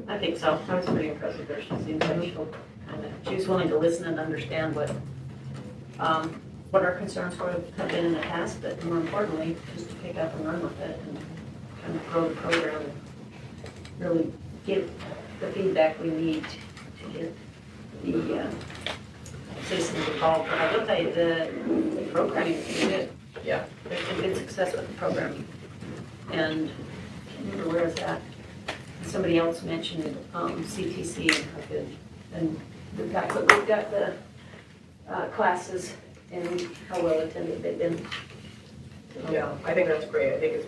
I think so. I was pretty impressed with her. She seems like she was willing to listen and understand what our concerns have been in the past, but more importantly, just to pick up and run with it and kind of grow the program and really give the feedback we need to get the citizens involved. But I will tell you, the programming is pretty good. Yeah. There's been good success with the programming. And I can't remember where it's at. Somebody else mentioned CTC and how good. And we've got the classes and how well attended they've been. Yeah, I think that's great. I think it's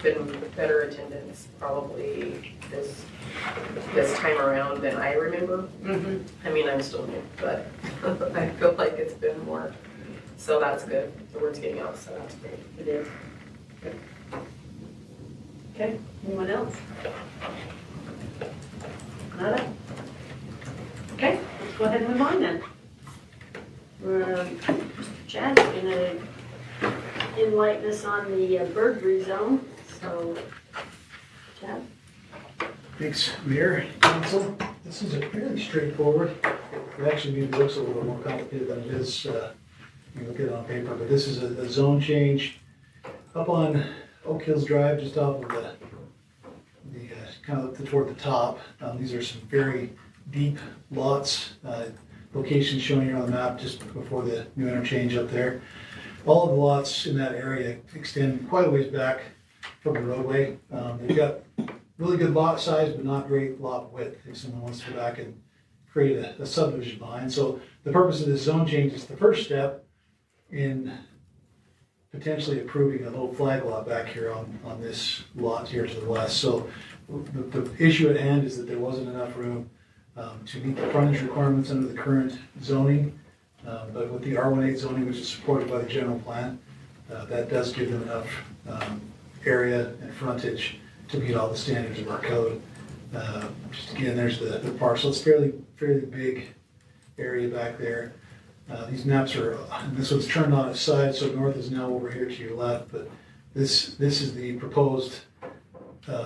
been better attendance probably this time around than I remember. Mm-hmm. I mean, I'm still new, but I feel like it's been more. So that's good. The word's getting out, so that's great. It is. Good. Okay, anyone else? Nada? Okay, let's go ahead and move on then. Chad's gonna enlighten us on the bird rezone, so Chad? Thanks, Mayor, Council. This is a fairly straightforward. It actually maybe looks a little more complicated than it is. You look at it on paper, but this is a zone change up on Oak Hills Drive, just off of the kind of toward the top. These are some very deep lots. Location shown here on the map just before the new interchange up there. All of the lots in that area extend quite a ways back from the roadway. They've got really good lot size, but not great lot width if someone wants to go back and create a subdivision behind. So the purpose of this zone change is the first step in potentially approving a little flag lot back here on this lot here to the west. So the issue at hand is that there wasn't enough room to meet the frontage requirements under the current zoning, but with the R18 zoning, which is supported by the general plan, that does give them enough area and frontage to meet all the standards of our code. Just again, there's the parcel. It's fairly big area back there. These maps are, this one's turned on its side, so north is now over here to your left, but this is the proposed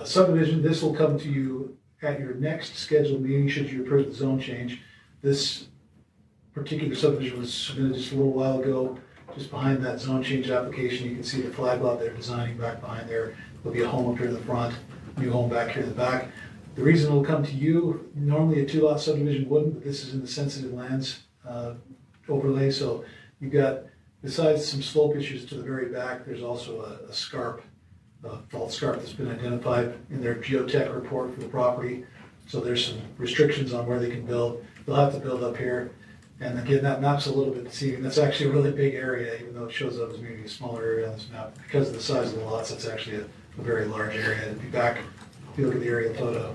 subdivision. This will come to you at your next scheduled meeting should you approve the zone change. This particular subdivision was submitted just a little while ago, just behind that zone change application. You can see the flag lot they're designing back behind there. There'll be a home up here in the front, new home back here in the back. The reason it'll come to you, normally a 2-lot subdivision wouldn't, but this is in the sensitive lands overlay. So you've got, besides some slope issues to the very back, there's also a scarp, fault scarp that's been identified in their geotech report for the property. So there's some restrictions on where they can build. They'll have to build up here. And again, that map's a little bit deceiving. That's actually a really big area, even though it shows up as maybe a smaller area on this map. Because of the size of the lots, it's actually a very large area. It'll be back, if you look at the aerial photo,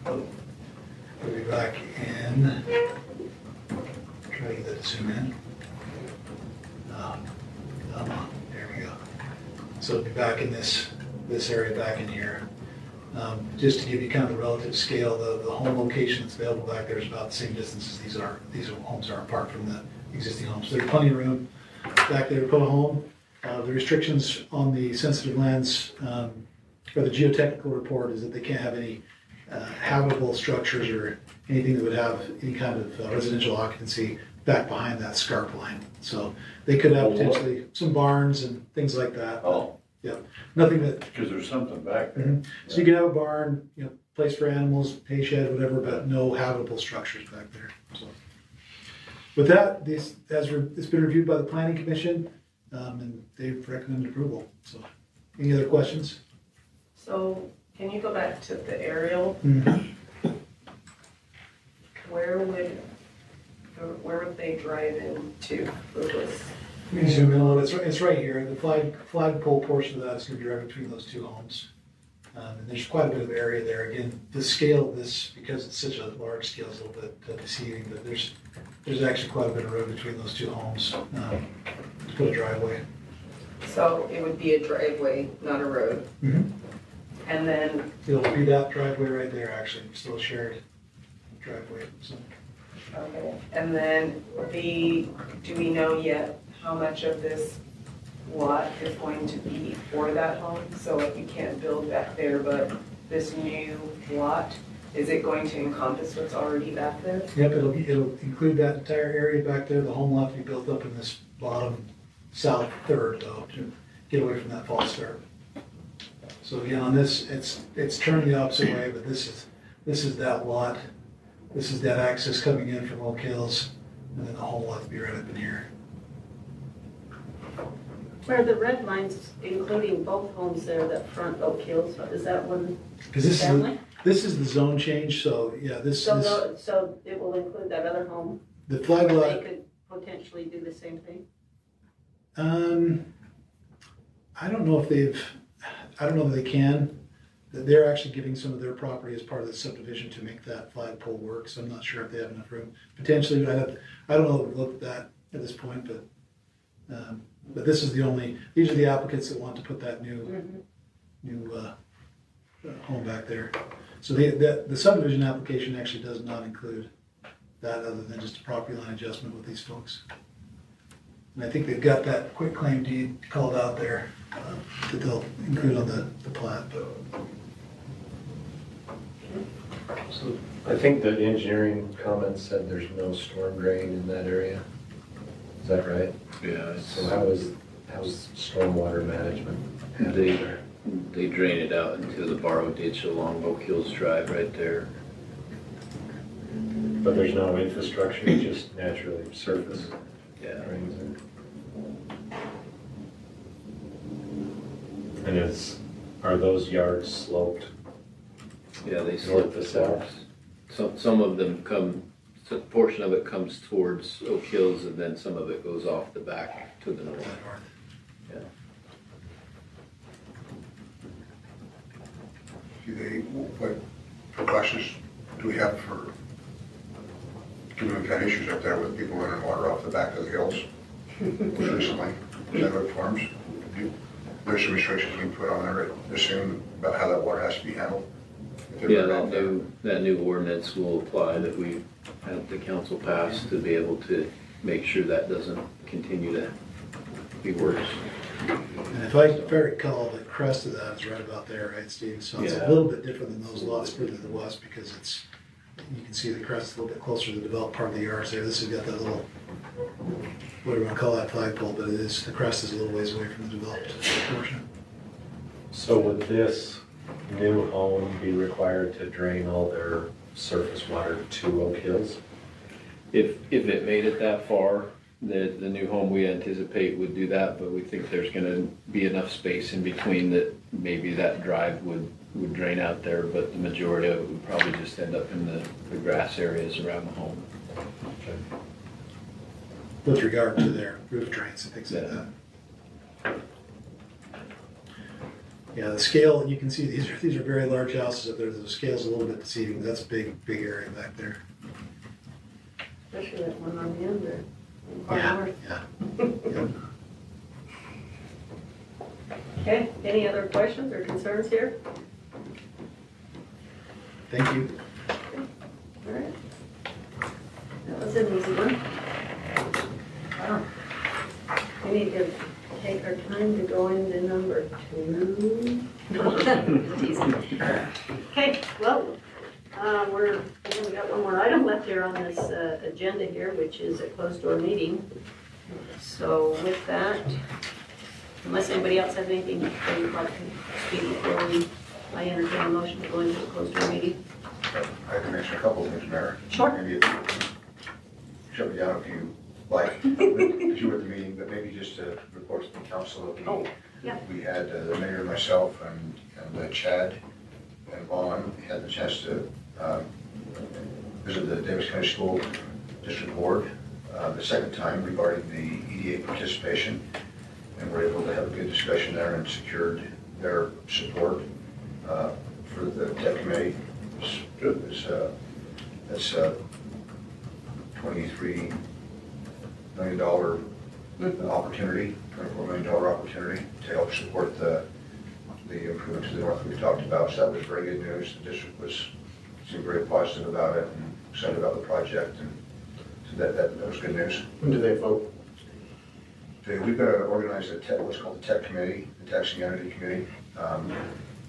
it'll be back in, try to get that to zoom in. There we go. So it'll be back in this area back in here. Just to give you kind of the relative scale, the home location that's available back there is about the same distance as these homes are apart from the existing homes. So there's plenty of room back there to put a home. The restrictions on the sensitive lands for the geotechnical report is that they can't have any habitable structures or anything that would have any kind of residential occupancy back behind that scarp line. So they could have potentially some barns and things like that. Oh. Yeah, nothing that. Because there's something back there. Mm-hmm. So you can have a barn, place for animals, hay shed, whatever, but no habitable structures back there. So with that, it's been reviewed by the Planning Commission, and they've recommended approval. So any other questions? So can you go back to the aerial? Mm-hmm. Where would they drive into Lewis? Let me zoom in a little. It's right here. The flagpole portion of that is going to be right between those two homes. And there's quite a bit of area there. Again, the scale of this, because it's such a large scale, is a little bit deceiving, but there's actually quite a bit of road between those two homes to put a driveway. So it would be a driveway, not a road. Mm-hmm. And then It'll be that driveway right there, actually, still a shared driveway. So. okay. And then do we know yet how much of this lot is going to be for that home? So like you can't build back there, but this new lot, is it going to encompass what's already back there? Yep, it'll include that entire area back there. The home lot will be built up in this bottom south third though, to get away from that false start. So again, on this, it's turned the opposite way, but this is that lot. This is that access coming in from Oak Hills, and then the whole lot will be right up in here. Where the red lines, including both homes there, that front Oak Hills, is that one Because this family? this is the zone change, so yeah, So it will include that other home? the flag They lot. could potentially do the same thing? I don't know if they can. They're actually giving some of their property as part of the subdivision to make that flagpole work, so I'm not sure if they have enough room. Potentially, I don't know if we've looked at that at this point, but this is these are the applicants that want to put that new home back there. So the subdivision application actually does not include that other than just a property line adjustment with these folks. And I think they've got that quick claim deed called out there that they'll include on the plat. So I think the engineering comments said there's no storm drain in that area. Is that right? Yeah, So how's stormwater management? they drain it out into the borrow ditch along Oak Hills Drive right there. But there's no infrastructure, it just naturally surface Yeah, drains in. And are those yards sloped? yeah, they North slip to the south. Some of them a portion of it comes towards Oak Hills and then some of it goes off the back to the north. Yeah. What precautions do we have for, given we've had issues up there with people running water off the back of the hills recently, is that what forms? There's some restrictions we put on there, I assume, about how that water has to be handled? If they Yeah, run off there. that new ordinance will apply that we had the council pass to be able to make sure that doesn't continue to be worse. And if I recall, the crest of that is right about there, right, Steve? So it's a Yeah. little bit different than those lots further to the west because you can see the crest a little bit closer to the developed part of the yards there. This has got that little, what do we want to call that flagpole, but the crest is a little ways away from the developed portion. So would this new home be required to drain all their surface water to Oak Hills? If it made it that far, the new home we anticipate would do that, but we think there's gonna be enough space in between that maybe that drive would drain out there, but the majority of it would probably just end up in the grass areas around the home. Okay. With regard to their roof drains and things like Yeah. that. Yeah, the scale, you can see these are very large houses up there. The scale's a little bit deceiving. That's a big area back there. Especially that one on the end there. Far Yeah, north. yeah. Okay, any other questions or concerns here? Thank you. All right. That was an easy one. Wow. We need to take our time to go into number 2. Just teasing. Okay, well, we got one more item left here on this agenda here, which is a closed door meeting. So with that, unless anybody else has anything they would like to speak before I entertain a motion to go into a closed door meeting. I can mention a couple of things, Mayor. Sure. Maybe shut me down if you like, if you were at the meeting, but maybe just to report to the council that Oh, yeah. we had the mayor, myself, and Chad and Vaughn had the chance to visit the Davis County School District Board the second time regarding the EDA participation, and we're able to have a good discussion there and secured their support for the tech committee. That's $23 million opportunity, $24 million opportunity to help support the improvement to the north we talked about. So that was very good news. The district seemed very positive about it and excited about the project, and so that was good news. When do they vote? So we've got to organize what's called the tech committee, the taxing entity committee.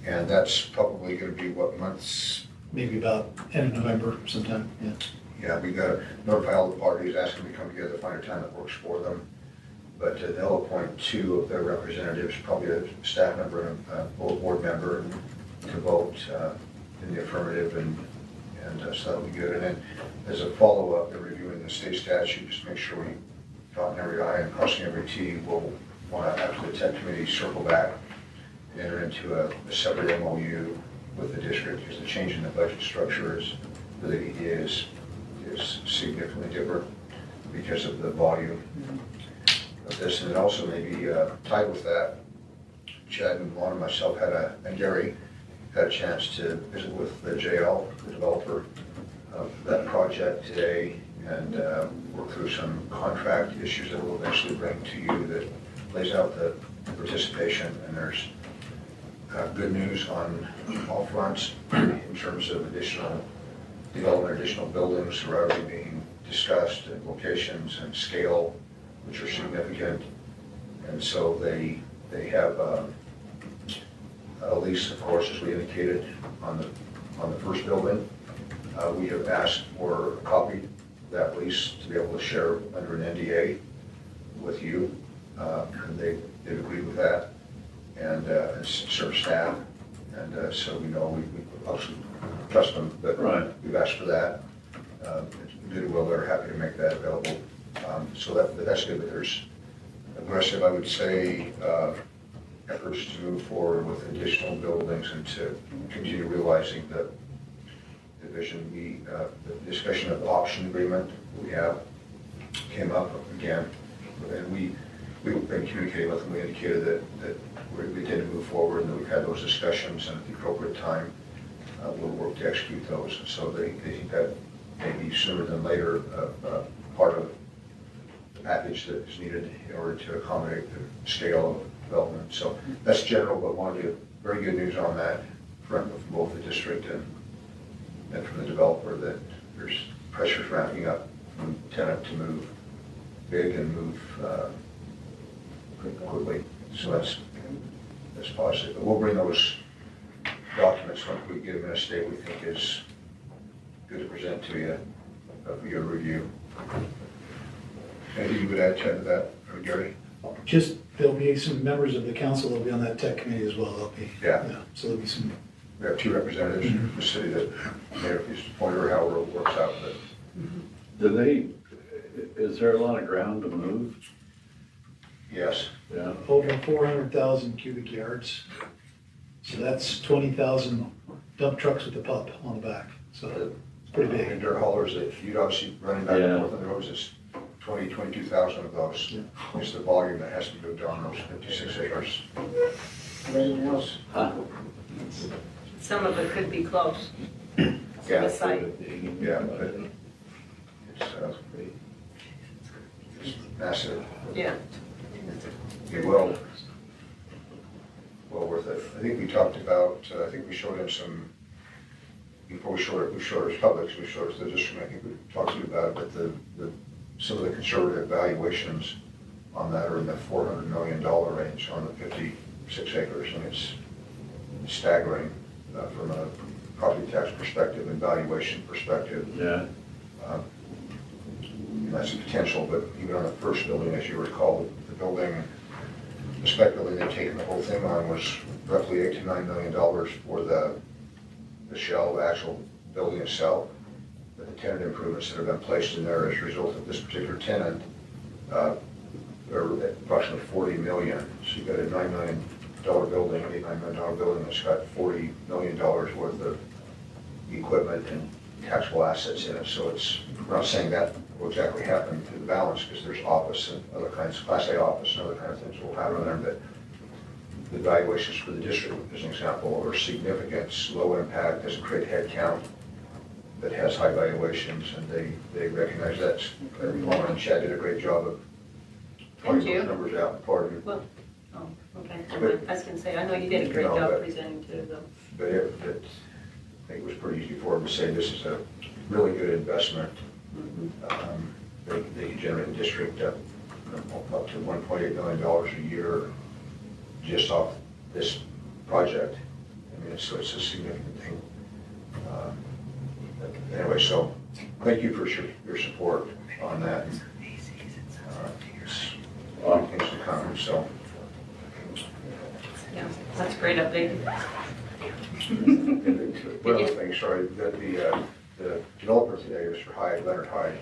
And that's probably gonna be what months? Maybe about end of November sometime, yeah. Yeah, we gotta notify all the parties, ask them to come together, find a time that works for them. But they'll appoint 2 of their representatives, probably a staff member and a board member, to vote in the affirmative, and so that'll be good. And then as a follow-up, they're reviewing the state statute, just make sure we dotting every I and crossing every T. We'll want to, after the tech committee, circle back and enter into a separate MOU with the district, because the change in the budget structure is, for the EDA is significantly different because of the volume of this. And then also maybe tied with that, Chad and Juan and myself and Gary had a chance to visit with the JL, the developer of that project today, and work through some contract issues that we'll eventually bring to you that lays out the participation. And there's good news on all fronts in terms of additional development, additional buildings are already being discussed, and locations and scale, which are significant. And so they have a lease, of course, as we indicated on the first building. We have asked for a copy of that lease to be able to share under an NDA with you, and they've agreed with that, and serve staff, and so we know we obviously trust them, but we've asked for that. Goodwill, they're happy to make that available, so that's good. But there's aggressive, I would say, efforts to move forward with additional buildings and to continue realizing the vision. The discussion of the option agreement we have came up again, and we've been communicating with them. We indicated that we intend to move forward, and that we've had those discussions, and at the appropriate time, we'll work to execute those. And so they think that maybe sooner than later, part of the package that is needed in order to accommodate the scale of development. So that's general, but wanted to very good news on that front from both the district and from the developer, that there's pressures ramping up from tenant to move big and move quickly. So that's positive. But we'll bring those documents when we get them in a state we think is good to present to you for your review. Anything you would add to that, Gary? Just, there'll be some members of the council that'll be on that tech committee as well. There'll be, Yeah. So there'll be some. We have 2 representatives from the city that may have this point or however it works out, but is there a lot of ground to move? yes. Yeah. Over 400,000 cubic yards. So that's 20,000 dump trucks with a pup on the back. So it's pretty big. And dirt haulers that you'd obviously running back and Yeah. forth on the roads, is 22,000 of those. Yeah. Is the volume that has to be moved on those 56 acres. Some of it could be close to Yeah. the site. Yeah, but it's massive. Yeah. Be well worth it. I think we talked about, I think we showed him some, before we showed it as public, we showed it to the district, I think we talked to you about it, but some of the conservative valuations on that are in the $400 million range on the 56 acres, and it's staggering from a property tax perspective and valuation perspective. Yeah. That's a potential, but even on the first building, as you recall, the building, the spec building they've taken the whole thing on was roughly $8 to $9 million for the shell, the actual building itself. But the tenant improvements that have been placed in there as a result of this particular tenant are approximately $40 million. So you've got a $9 million building, $8, $9 million building that's got $40 million worth of equipment and taxable assets in it. So we're not saying that will exactly happen to the balance, because there's office and other kinds, Class A office and other kind of things will happen there, but the valuations for the district, as an example, are significant, low impact, doesn't create head count, that has high valuations, and they recognize that. Lauren and Chad did a great job of pointing those numbers out. Pardon me. Well, oh, okay. I was going to say, I know you did a great job presenting to them. But I think it was pretty easy for them to say this is a really good investment. They could generate the district up to $1.8 million a year just off this project. mean, so it's a significant thing. Anyway, so thank you for your support on that. There's a lot of things to come, so. Yeah, that's a great update. One other thing, sorry, that the developer today, Mr. Hyde, Leonard Hyde,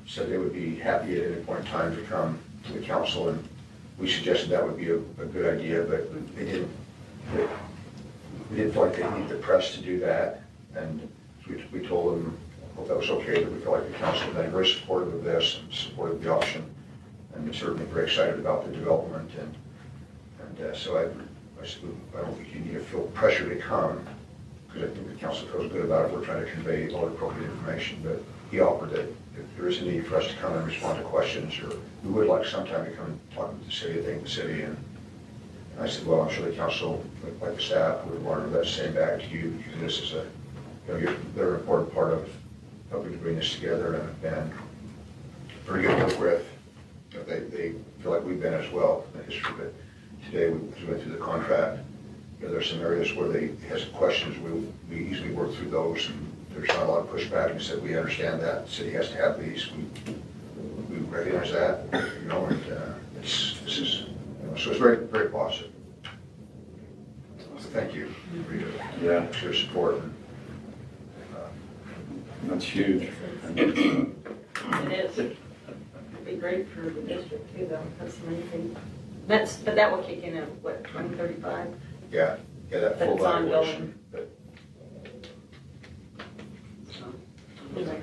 said they would be happy at any point in time to come to the council, and we suggested that would be a good idea, but they didn't. We didn't feel like they needed the press to do that, and we told them, hope that was okay, that we felt like the council had been very supportive of this and supported the option, and we're certainly very excited about the development, and so I said, I don't think you need to feel pressure to come, because I think the council feels good about it. We're trying to convey all the appropriate information, but he offered that if there is a need for us to come and respond to questions, or we would like sometime to come and talk with the city, thank the city, and I said, well, I'm sure the council, like the staff, would want that same back to you, because this is they're an important part of helping to bring this together, and have been very good to work with. They feel like we've been as well in the history of it. Today, as we went through the contract, there's some areas where they have some questions. We easily work through those, and there's not a lot of pushback. And said, we understand that the city has to have these. We recognize that, and this is, so it's very, very positive. So thank you for your support. And, That's huge. It is. It'd be great for the district too, though. That's the main thing. But that will kick in at what, 2035? yeah, that full That's ongoing. evaluation. But Anyway,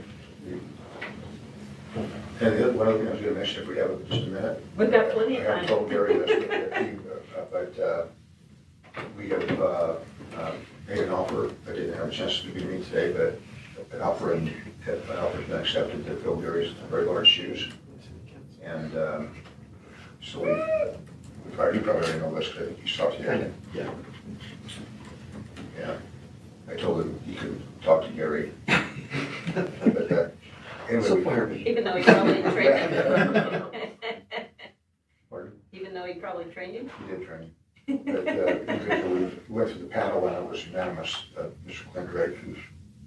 and the one other thing I was going to mention, if we have just a minute. we've got plenty of I haven't time. told Gary this, but we have made an offer. I didn't have a chance to be meeting today, but an offer has been accepted to fill Gary's very large shoes. And so you probably already know this, because I think you talked to him. Yeah. Yeah. I told him he could talk to Gary. But anyway, Even though he probably trained you. Pardon? Even though he probably trained you? He did train. But we went through the panel, and it was unanimous. Mr. Clint Drake, who's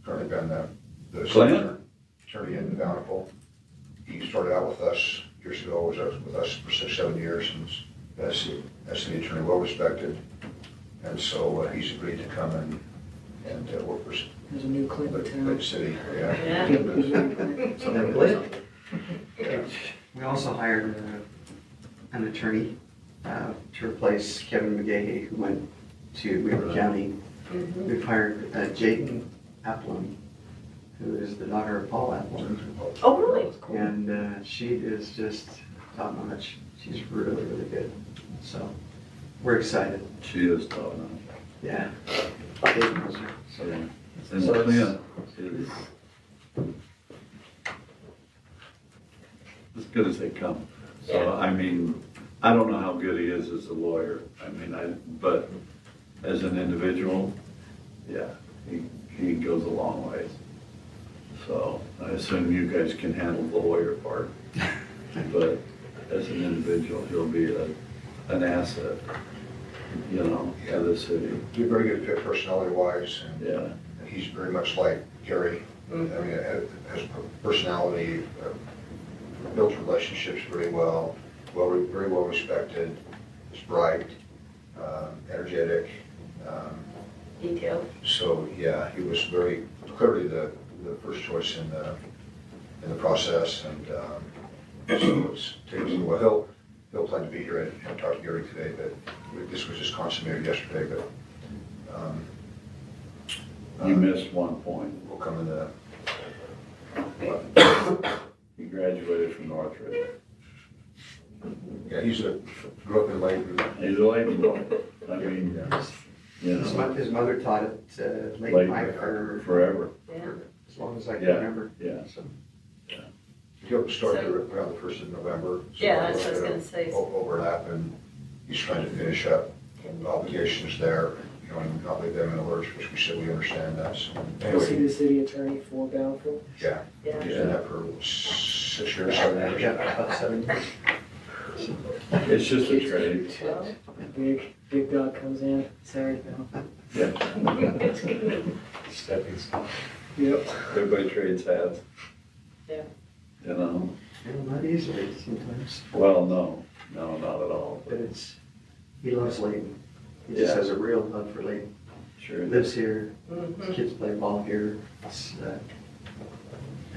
currently been the attorney in Bountiful, he started out with us years ago, was with us for 6-7 years, and as the attorney, well respected. And so he's agreed to come and work for There's a new Clinton the city. Yeah. Yeah. We also hired an attorney to replace Kevin McGahey, who went to Weaver County. Mhm. We've hired Jaden Applin, who is the daughter of Paul Applin. Oh, really? And she is just top notch. She's really, really good. So we're excited. She is top notch. Yeah. Jaden knows her. So, and So Clint is as good as they come. So, Yeah. I mean, I don't know how good he is as a lawyer. I mean, but as an individual, yeah, he goes a long way. So I assume you guys can handle the lawyer part. But as an individual, he'll be an asset, to the city. He's a very good fit personality-wise, and Yeah. he's very much like Gary. I mean, has personality, builds relationships very well, very well respected, is bright, energetic. Detailed. So, yeah, he was very clearly the first choice in the process, and so it's taken a while. He'll plan to be here and talk to Gary today, but this was just consummated yesterday, but You missed one point. we'll come in the, He graduated from Northridge. yeah, grew up in Layton. He's a Layton boy. I mean, His mother taught at Lake Layton Mike for forever. Yeah. as long as I can Yeah. remember. Yeah. So, He'll start So- around the 1st of November. So Yeah, that's what I was we'll gonna say. Overlap, and he's trying to finish up obligations there, and not leave them in the lurch, which we said we understand that. So Was he anyway, the city attorney for Bountiful? yeah, Yeah. he's been there for 6 years, 7 years. yeah, about 7 years. It's just a trade. Well, Big dog comes in, sorry, Bill. Yeah, Stepping stone. Yep. everybody trades hats. Yeah. You know, Not easily sometimes, well, no, not at all, but he loves Layton. He just Yeah. has a real love for Layton. sure. Lives here, Mhm. his kids play ball here. I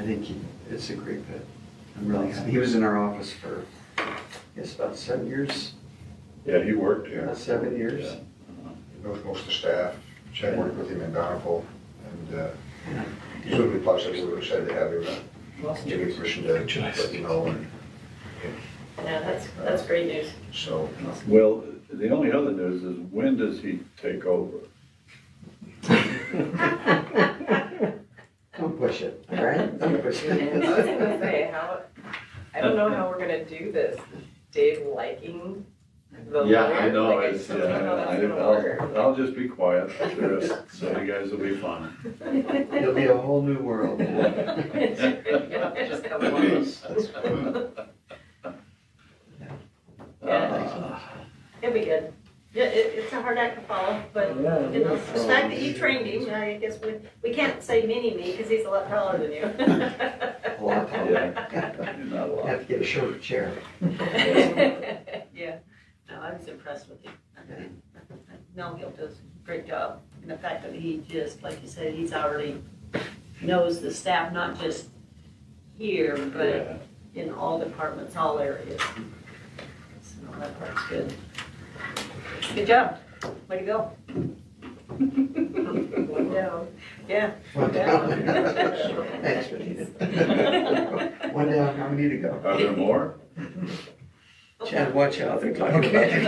think it's a great fit. I'm really happy. He was in our office for, I guess, about 7 years. Yeah, he worked here. About 7 years. Yeah. He knows most of the staff. Chad worked with him in Bountiful, and Yeah. he's really positive. We're excited to have him. Awesome. Give me permission to let you know. And Yeah, that's great news. so, Well, the only other news is when does he take over? Don't push it, all right? Don't push I was it. gonna say, I don't know how we're gonna do this. Dave liking the Yeah, lawyer? I know, Like, it's, I don't know how that's gonna work. I'll just be quiet, so you guys will be fine. It'll be a whole new world. Just come along. He'll be good. Yeah, it's a hard act to follow, but, Yeah, you know, yeah. the fact that you trained him, I guess we can't say mini-me, because he's a lot taller than you. A lot taller. You're not You allowed. have to get a shorter chair. Yeah, no, I was impressed with him. No, he'll do a great job. And the fact that he just, like you said, he's already knows the staff, not just here, but in all departments, all areas. So that part's good. Good job. Way to go. One down. Yeah. One down. Thanks, Renita. One down, how many to go? Are there more? Chad, watch out, they're talking about you.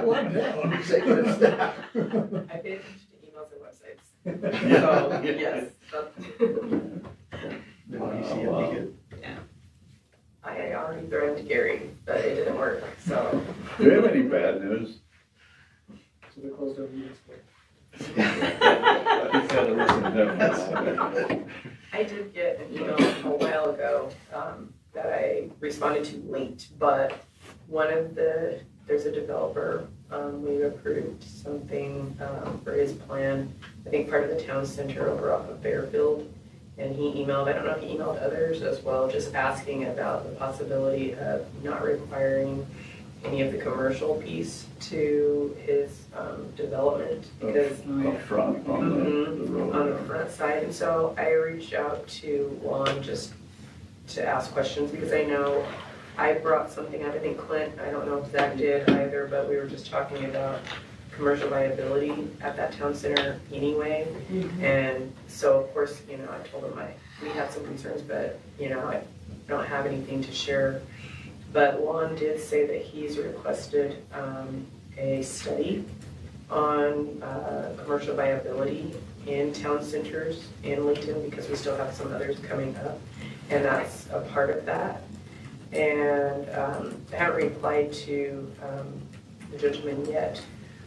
One down. Say good stuff. I paid attention to emails and websites. So, yes. No, you see, it'll be good. I already threatened Gary, but it didn't work, so. Do you have any bad news? So they closed down the municipal. He's gotta listen to them. I did get an email a while ago that I responded to late, but there's a developer, we approved something for his plan, I think part of the town center over off of Fairfield. And he emailed, I don't know if he emailed others as well, just asking about the possibility of not requiring any of the commercial piece to his development because Up front on the road. on the front side. And so I reached out to Juan just to ask questions because I know I brought something up. I think Clint, I don't know if Zach did either, but we were just talking about commercial viability at that town center anyway. And so of course, you know, I told him we had some concerns, but you know, I don't have anything to share. But Juan did say that he's requested a study on commercial viability in town centers in Layton because we still have some others coming up, and that's a part of that. And I haven't replied to the gentleman yet,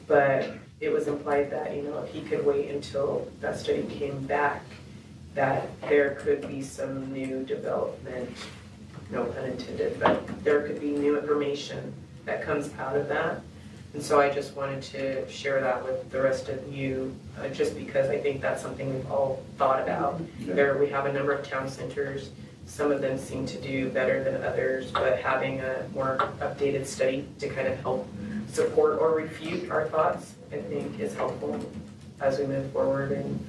but it was implied that, you know, if he could wait until that study came back, that there could be some new development, no pun intended, but there could be new information that comes out of that. And so I just wanted to share that with the rest of you, just because I think that's something we've all thought about. Yeah. We have a number of town centers. Some of them seem to do better than others, but having a more updated study to kind of help support or refute our thoughts, I think is helpful as we move forward and,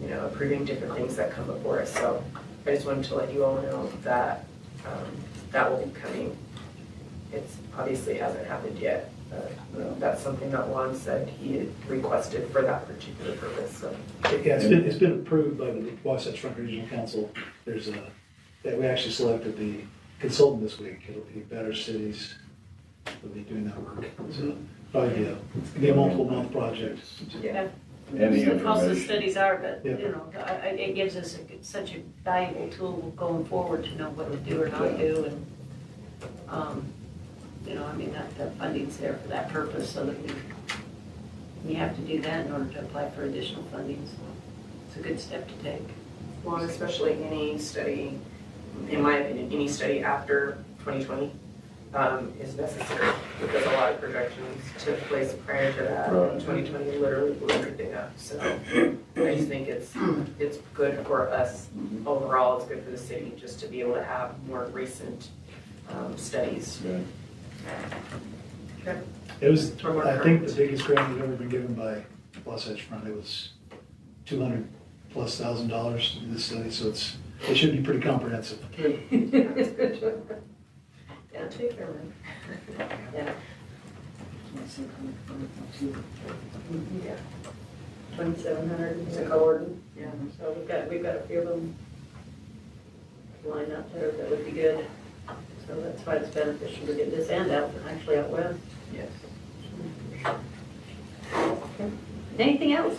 you know, approving different things that come before us. So I just wanted to let you all know that that will be coming. It's obviously hasn't happened yet. That's something that Juan said he had requested for that particular purpose, so. Yeah, it's been approved by the Wasatch Front Regional Council. We actually selected the consultant this week. It'll be Better Cities will be doing that work. So probably be a multiple month project. Yeah. Any Most of the information. studies are, but, Yeah. you know, it gives us such a valuable tool going forward to know what to do or not do, and, you know, I mean, that funding's there for that purpose, so that we have to do that in order to apply for additional funding, so it's a good step to take. Well, especially any study, in my opinion, any study after 2020, is necessary, because a lot of projections took place prior to that. Right. 2020 literally blew everything up, so I just think it's good for us overall, it's good for the city, just to be able to have more recent studies. Yeah. Okay. It was, Or more I think, the current. biggest grant we've ever been given by Wasatch Front. It was $200,000+ to do this study, so it should be pretty comprehensive. Yeah, take care, man. Yeah. Yeah. 2,700 is a Gordon. Yeah, so we've got a few of them lined up there that would be good. So that's why it's beneficial to get this and actually out west. Yes. Okay. Anything else?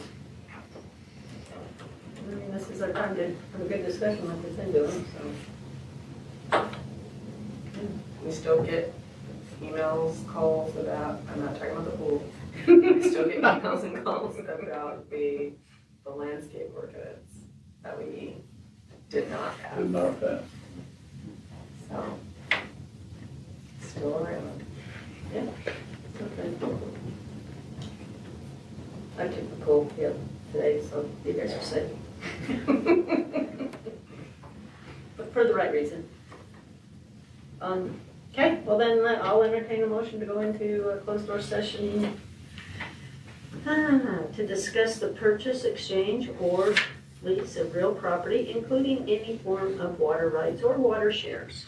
I mean, this is our time to have a good discussion like we've been doing, so. We still get emails, calls about, I'm not talking about the pool. We still get emails and calls about the landscape ordinance that we did not have. Did not pass. So, still around. Yeah. Okay. I took the poll, today, so you guys are safe. But for the right reason. Okay, well then I'll entertain a motion to go into a closed door session to discuss the purchase, exchange, or lease of real property, including any form of water rights or water shares.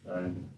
Fine.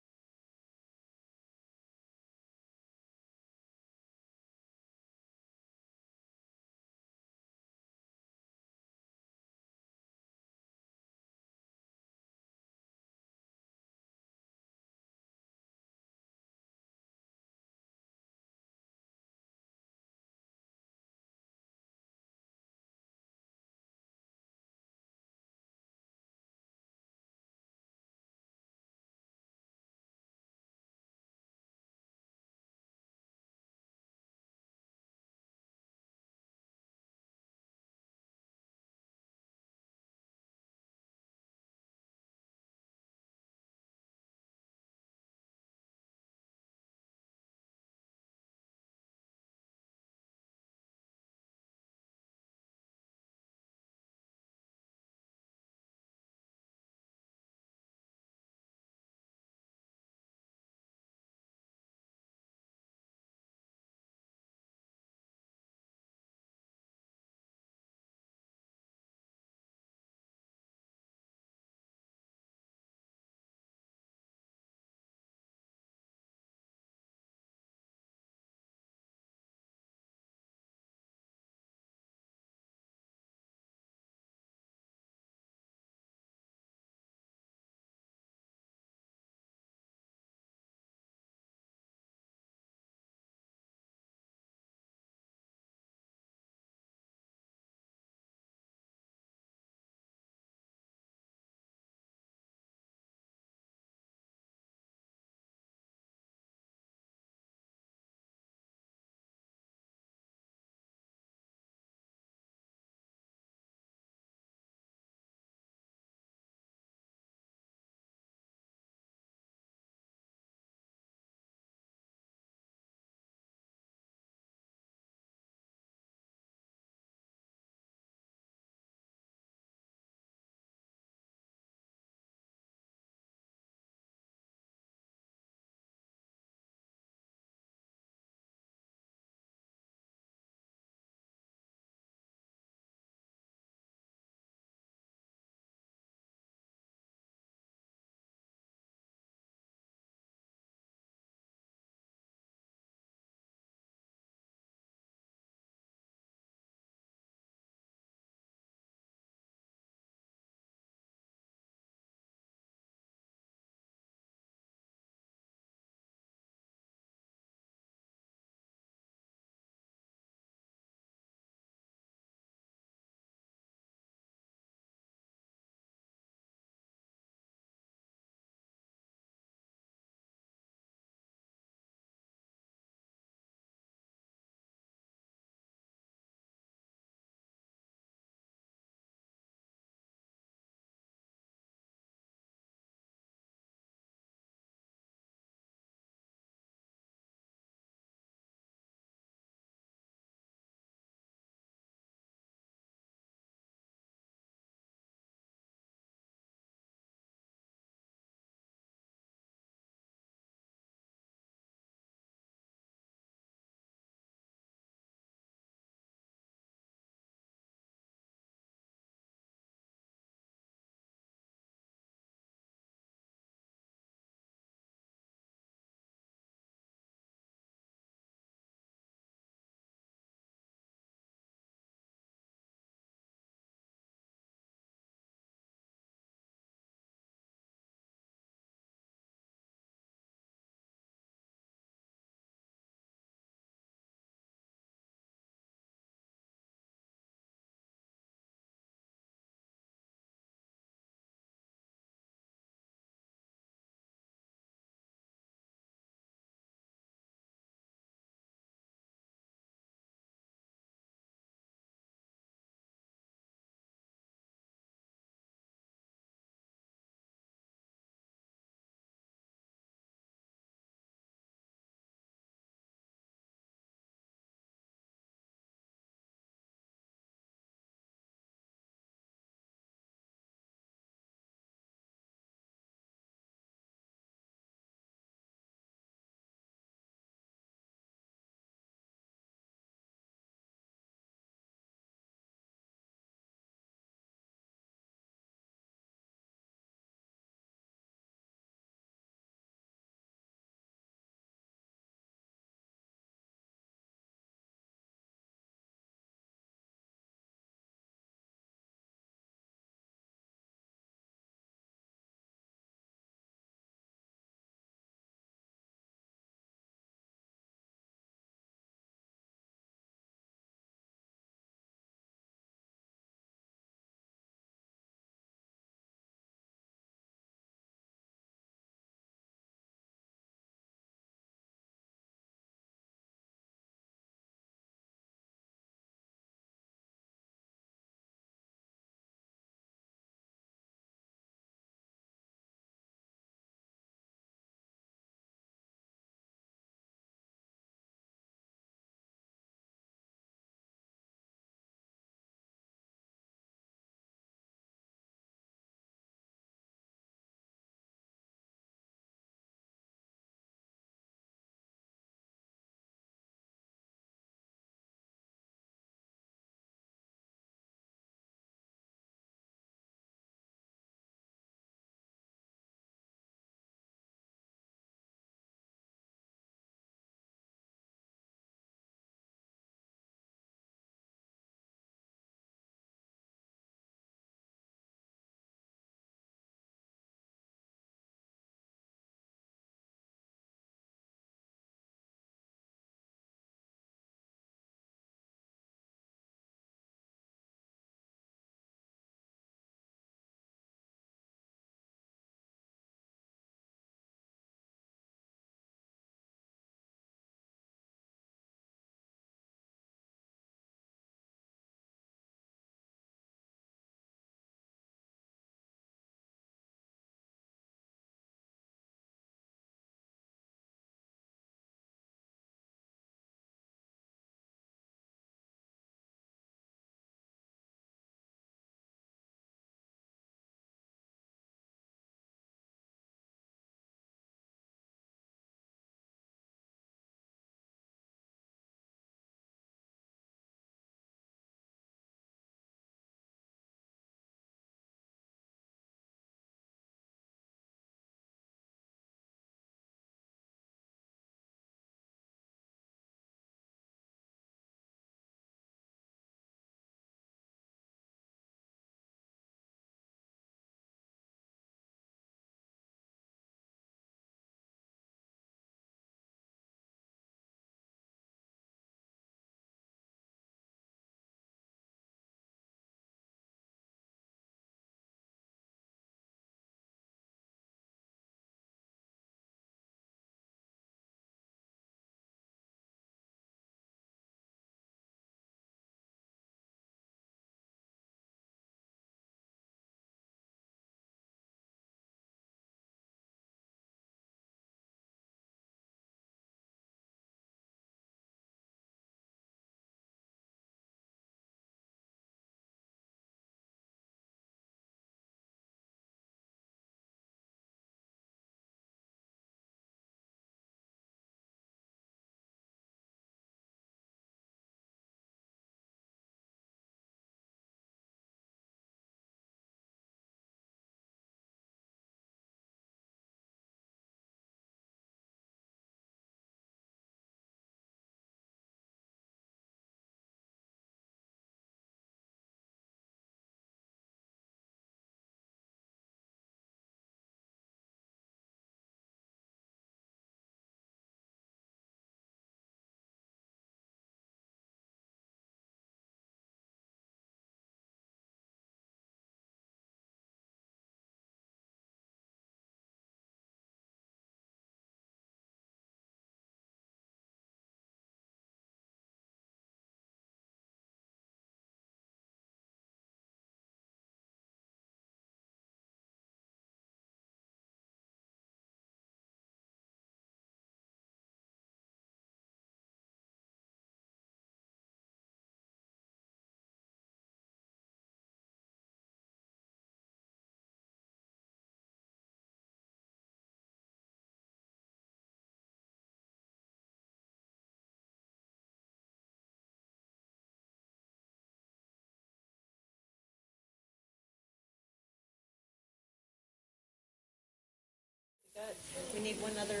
Good. We need one other,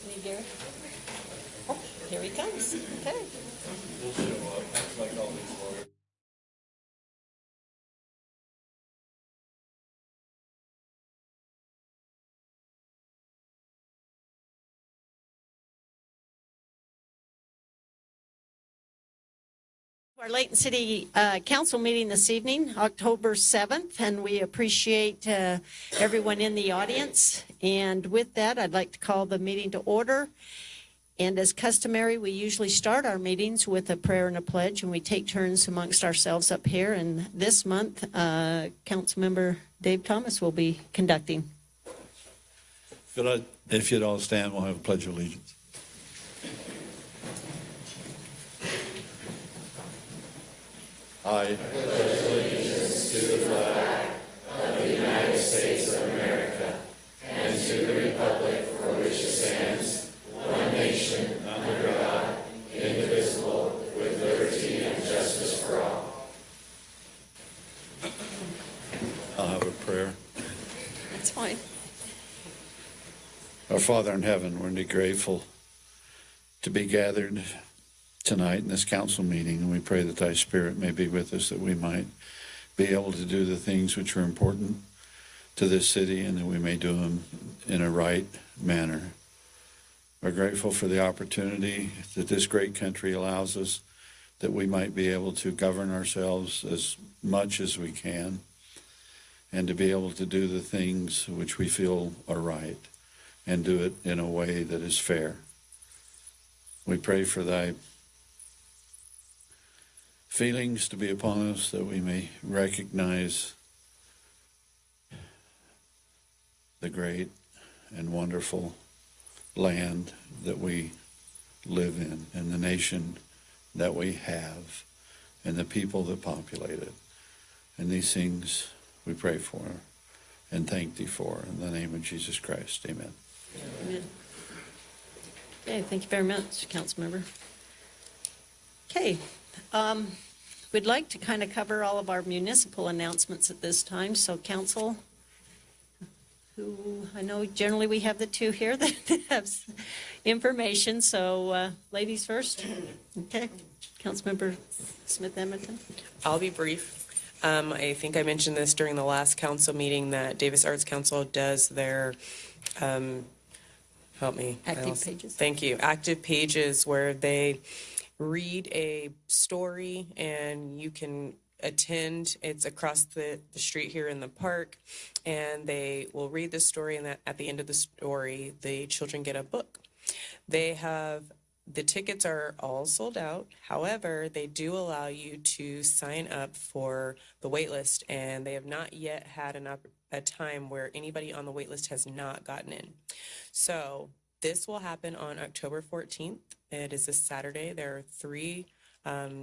we need Gary. Oh, here he comes. Okay. Our Layton City Council meeting this evening, October 7th, and we appreciate everyone in the audience. And with that, I'd like to call the meeting to order. And as customary, we usually start our meetings with a prayer and a pledge, and we take turns amongst ourselves up here. And this month, Councilmember Dave Thomas will be conducting. If you'd all stand, we'll have a pledge of allegiance. I pledge allegiance to the flag of the United States of America and to the republic for which it stands, one nation, under God, indivisible, with liberty and justice for all. I'll have a prayer. That's fine. Our Father in heaven, we're indeed grateful to be gathered tonight in this council meeting, and we pray that thy Spirit may be with us, that we might be able to do the things which are important to this city, and that we may do them in a right manner. We're grateful for the opportunity that this great country allows us, that we might be able to govern ourselves as much as we can, and to be able to do the things which we feel are right, and do it in a way that is fair. We pray for thy feelings to be upon us, that we may recognize the great and wonderful land that we live in, and the nation that we have, and the people that populate it. And these things we pray for and thank thee for. In the name of Jesus Christ, amen. Amen. Okay, thank you very much, Councilmember. Okay, we'd like to kind of cover all of our municipal announcements at this time. So council, who I know generally we have the two here that have information. So ladies first. Okay, Councilmember Smith-Edmonton. I'll be brief. I think I mentioned this during the last council meeting that Davis Arts Council does their, help me. Active pages. Thank you. Active pages where they read a story and you can attend. It's across the street here in the park, and they will read the story, and at the end of the story, the children get a book. The tickets are all sold out. However, they do allow you to sign up for the wait list, and they have not yet had a time where anybody on the wait list has not gotten in. So this will happen on October 14th. It is a Saturday. There are 3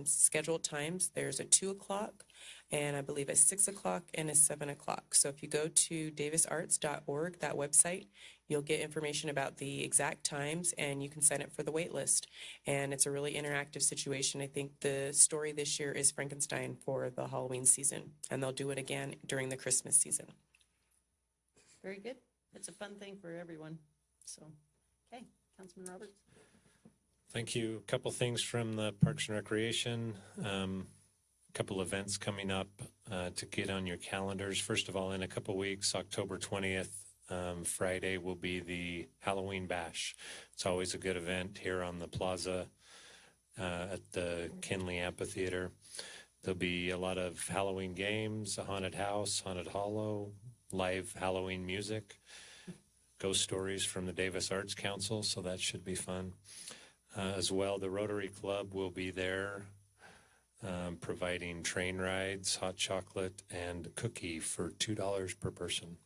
scheduled times. There's a 2 o'clock, and I believe a 6 o'clock and a 7 o'clock. So if you go to davisarts.org, that website, you'll get information about the exact times, and you can sign up for the wait list. And it's a really interactive situation. I think the story this year is Frankenstein for the Halloween season, and they'll do it again during the Christmas season. Very good. It's a fun thing for everyone. So, okay, Councilman Roberts. Thank you. A couple things from the Parks and Recreation. A couple events coming up to get on your calendars. First of all, in a couple weeks, October 20th, Friday will be the Halloween Bash. It's always a good event here on the plaza at the Kinley Amphitheater. There'll be a lot of Halloween games, a haunted house, haunted hollow, live Halloween music, ghost stories from the Davis Arts Council, so that should be fun. As well, the Rotary Club will be there providing train rides, hot chocolate, and cookie for $2 per person.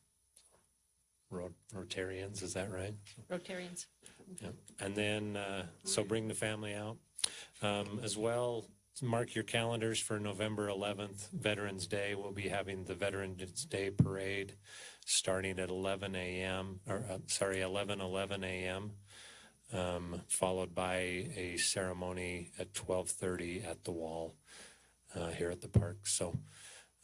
Rotarians, is that right? Rotarians. Yeah. And then, so bring the family out. As well, mark your calendars for November 11th, Veterans Day. We'll be having the Veterans Day Parade starting at 11 a.m., 11:11 a.m., followed by a ceremony at 12:30 at the wall here at the park. So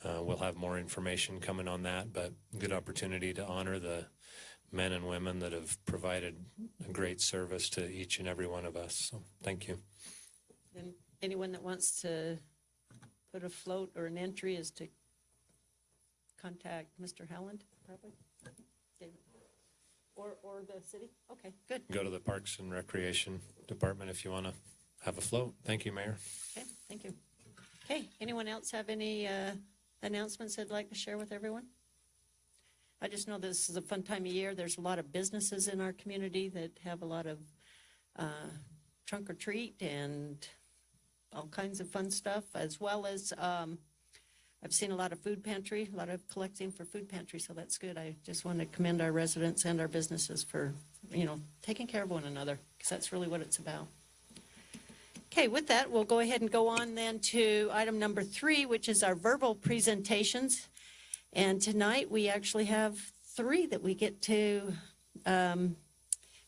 we'll have more information coming on that, but good opportunity to honor the men and women that have provided a great service to each and every one of us. So thank you. And anyone that wants to put a float or an entry is to contact Mr. Howland, probably? David? Or the city? Okay, good. Go to the Parks and Recreation Department if you want to have a float. Thank you, Mayor. Okay, thank you. Okay, anyone else have any announcements they'd like to share with everyone? I just know this is a fun time of year. There's a lot of businesses in our community that have a lot of trunk or treat and all kinds of fun stuff, as well as I've seen a lot of food pantry, a lot of collecting for food pantry, so that's good. I just want to commend our residents and our businesses for, taking care of one another, because that's really what it's about. Okay, with that, we'll go ahead and go on then to item number 3, which is our verbal presentations. And tonight, we actually have 3 that we get to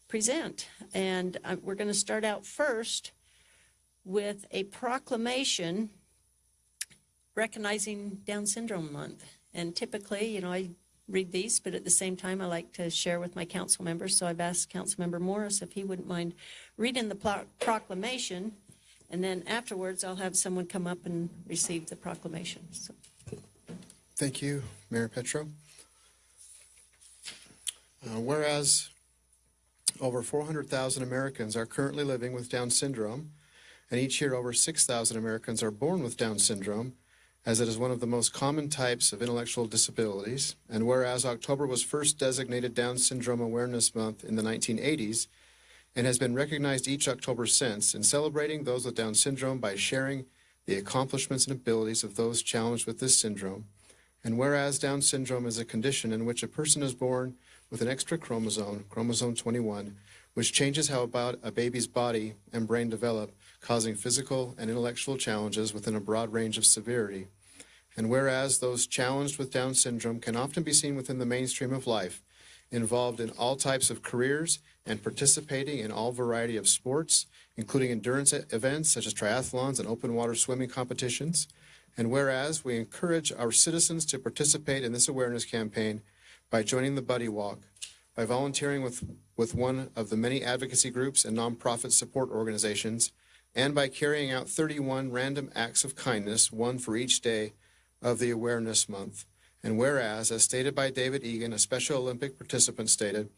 present. And we're going to start out first with a proclamation recognizing Down Syndrome Month. And typically, I read these, but at the same time, I like to share with my council members. So I've asked Councilmember Morris if he wouldn't mind reading the proclamation. And then afterwards, I'll have someone come up and receive the proclamation. So. Thank you, Mayor Petro. Whereas over 400,000 Americans are currently living with Down syndrome, and each year over 6,000 Americans are born with Down syndrome, as it is one of the most common types of intellectual disabilities, and whereas October was first designated Down Syndrome Awareness Month in the 1980s, and has been recognized each October since, in celebrating those with Down syndrome by sharing the accomplishments and abilities of those challenged with this syndrome, and whereas Down syndrome is a condition in which a person is born with an extra chromosome, chromosome 21, which changes how about a baby's body and brain develop, causing physical and intellectual challenges within a broad range of severity. And whereas those challenged with Down syndrome can often be seen within the mainstream of life, involved in all types of careers and participating in all variety of sports, including endurance events such as triathlons and open water swimming competitions. And whereas we encourage our citizens to participate in this awareness campaign by joining the Buddy Walk, by volunteering with one of the many advocacy groups and nonprofit support organizations, and by carrying out 31 random acts of kindness, one for each day of the Awareness Month. And whereas, as stated by David Egan, a Special Olympic participant, stated,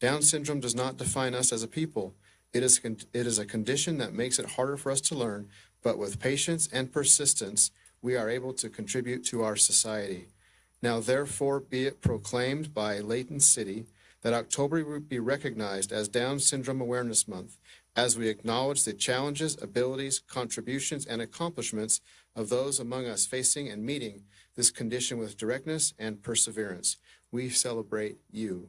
Down syndrome does not define us as a people. It is a condition that makes it harder for us to learn, but with patience and persistence, we are able to contribute to our society. Now, therefore, be it proclaimed by Layton City that October will be recognized as Down Syndrome Awareness Month, as we acknowledge the challenges, abilities, contributions, and accomplishments of those among us facing and meeting this condition with directness and perseverance. We celebrate you.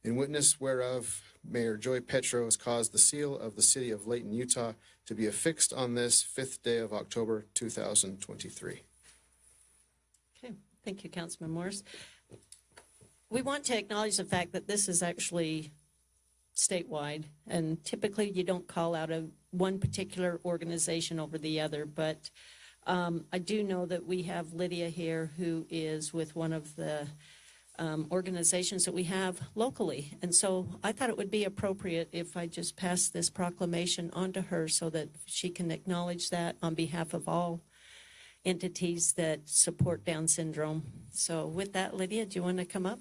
In witness whereof, Mayor Joy Petro has caused the seal of the city of Layton, Utah, to be affixed on this 5th day of October, 2023. Okay, thank you, Councilman Morris. We want to acknowledge the fact that this is actually statewide, and typically you don't call out one particular organization over the other, but I do know that we have Lydia here who is with one of the organizations that we have locally. And so I thought it would be appropriate if I just pass this proclamation on to her so that she can acknowledge that on behalf of all entities that support Down syndrome. So with that, Lydia, do you want to come up?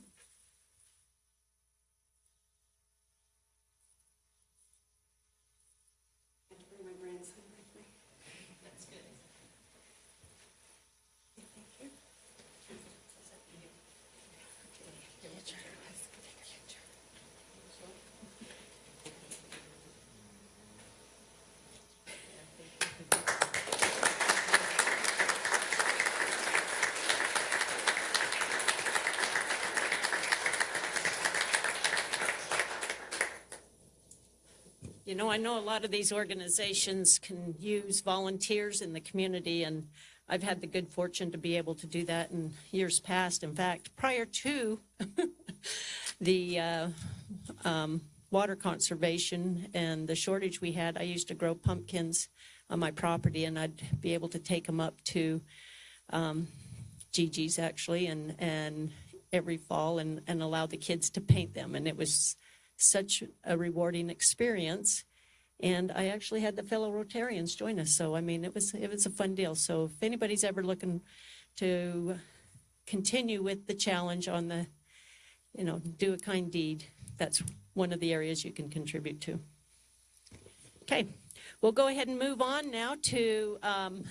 I know a lot of these organizations can use volunteers in the community, and I've had the good fortune to be able to do that in years past. In fact, prior to the water conservation and the shortage we had, I used to grow pumpkins on my property, and I'd be able to take them up to Gigi's actually and every fall and allow the kids to paint them. And it was such a rewarding experience. And I actually had the fellow Rotarians join us. So, I mean, it was a fun deal. So if anybody's ever looking to continue with the challenge on the, do a kind deed, that's one of the areas you can contribute to. Okay, we'll go ahead and move on now to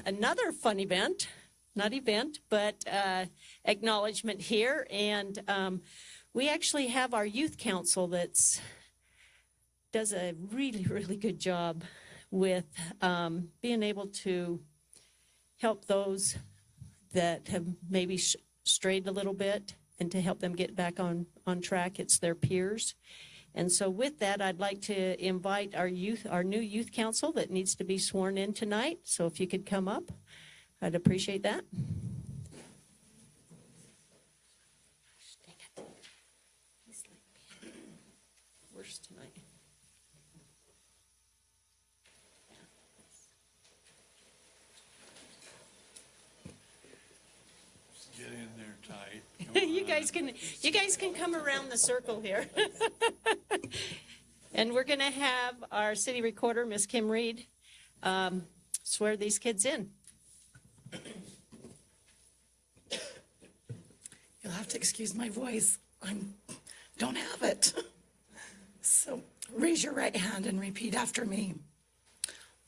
another fun event, not event, but acknowledgement here. And we actually have our youth council that's does a really, really good job with being able to help those that have maybe strayed a little bit and to help them get back on track. It's their peers. And so with that, I'd like to invite our new youth council that needs to be sworn in tonight. So if you could come up, I'd appreciate that. He's like worse tonight. Get in there tight. You guys can come around the circle here. And we're going to have our city recorder, Miss Kim Reed, swear these kids in. You'll have to excuse my voice. I don't have it. So raise your right hand and repeat after me.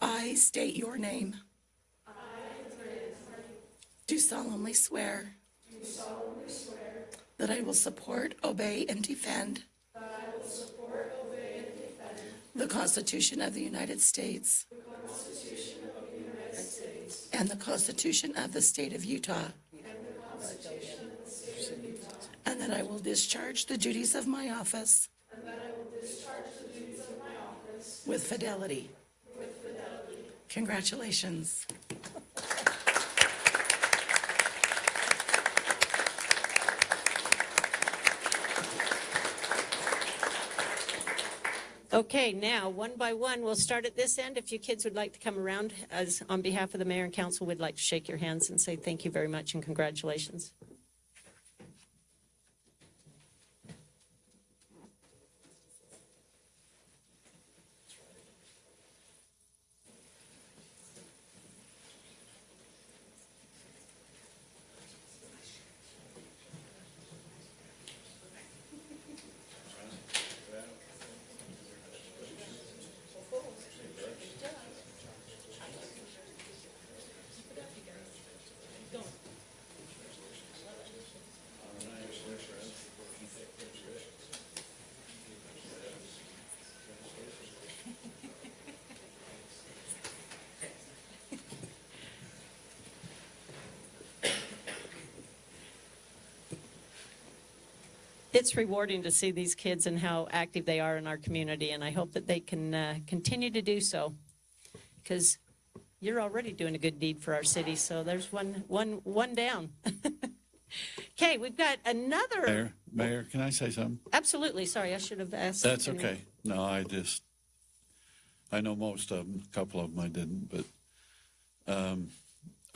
I state your name. Do solemnly swear. That I will support, obey, and defend. The Constitution of the United States. And the Constitution of the State of Utah. And that I will discharge the duties of my office. With fidelity. Congratulations. Okay, now, one by one, we'll start at this end. If you kids would like to come around, as on behalf of the mayor and council, we'd like to shake your hands and say thank you very much and congratulations. It's rewarding to see these kids and how active they are in our community, and I hope that they can continue to do so, because you're already doing a good deed for our city. So there's one down. Okay, we've got another. Mayor, can I say something? Absolutely. Sorry, I should have asked. That's okay. No, I know most of them. A couple of them I didn't, but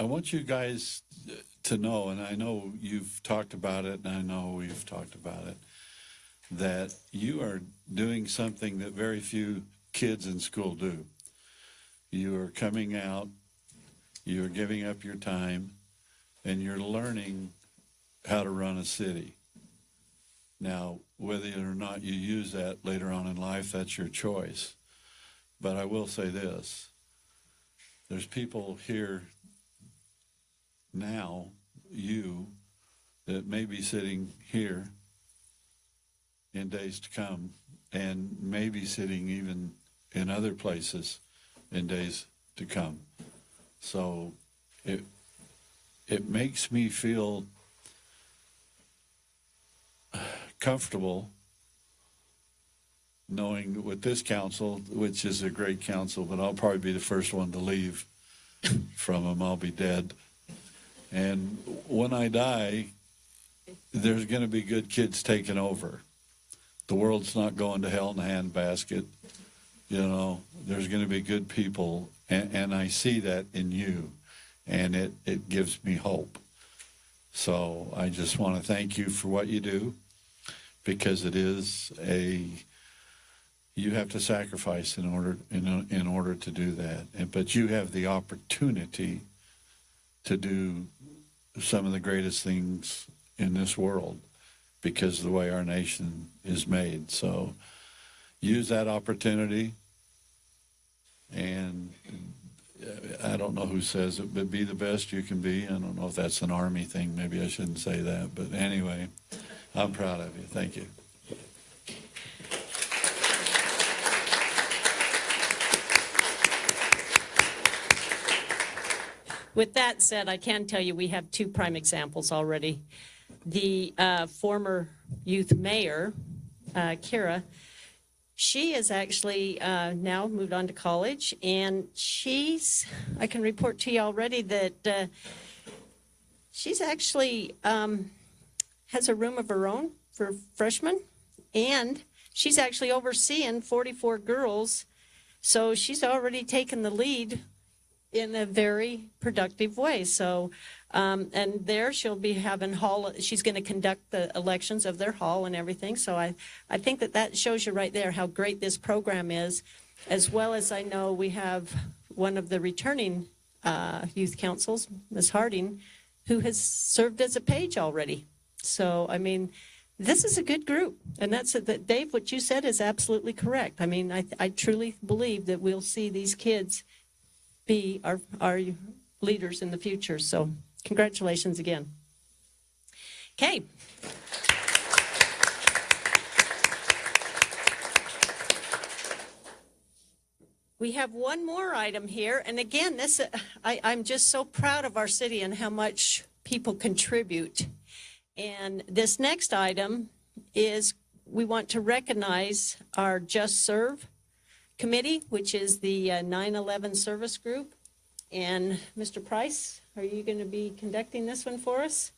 I want you guys to know, and I know you've talked about it, and I know we've talked about it, that you are doing something that very few kids in school do. You are coming out, you are giving up your time, and you're learning how to run a city. Now, whether or not you use that later on in life, that's your choice. But I will say this, there's people here now, that may be sitting here in days to come, and maybe sitting even in other places in days to come. So it makes me feel comfortable knowing with this council, which is a great council, but I'll probably be the first one to leave from them. I'll be dead. And when I die, there's going to be good kids taking over. The world's not going to hell in a handbasket. There's going to be good people. And I see that in you. And it gives me hope. So I just want to thank you for what you do, because it is you have to sacrifice in order to do that. But you have the opportunity to do some of the greatest things in this world because of the way our nation is made. So use that opportunity, and I don't know who says it, but be the best you can be. I don't know if that's an Army thing. Maybe I shouldn't say that. But anyway, I'm proud of you. Thank you. With that said, I can tell you we have two prime examples already. The former youth mayor, Kira, she is actually now moved on to college, and I can report to you already that she's actually has a room of her own for freshmen, and she's actually overseeing 44 girls, so she's already taken the lead in a very productive way. So, and there she'll be having she's going to conduct the elections of their hall and everything. So I think that shows you right there how great this program is, as well as I know we have one of the returning youth councils, Ms. Harding, who has served as a page already. So, I mean, this is a good group. And Dave, what you said is absolutely correct. I mean, I truly believe that we'll see these kids be our leaders in the future. So congratulations again. Okay. We have one more item here. And again, I'm just so proud of our city and how much people contribute. And this next item is we want to recognize our Just Serve Committee, which is the 9/11 service group. And Mr. Price, are you going to be conducting this one for us?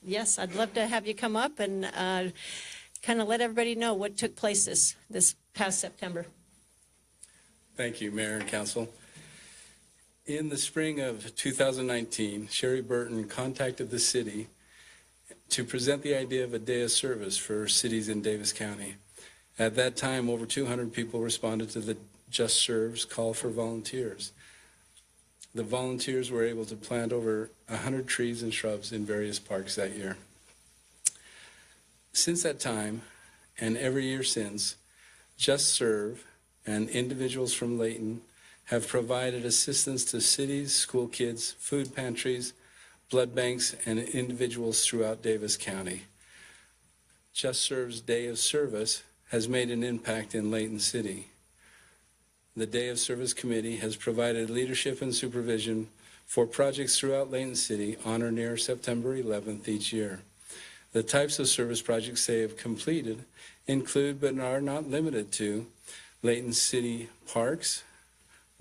Yes, I'd love to have you come up and kind of let everybody know what took place this past September. Thank you, Mayor and Council. In the spring of 2019, Sherry Burton contacted the city to present the idea of a day of service for cities in Davis County. At that time, over 200 people responded to the Just Serve's call for volunteers. The volunteers were able to plant over 100 trees and shrubs in various parks that year. Since that time, and every year since, Just Serve and individuals from Layton have provided assistance to cities, school kids, food pantries, blood banks, and individuals throughout Davis County. Just Serve's Day of Service has made an impact in Layton City. The Day of Service Committee has provided leadership and supervision for projects throughout Layton City on or near September 11th each year. The types of service projects they have completed include, but are not limited to, Layton City parks,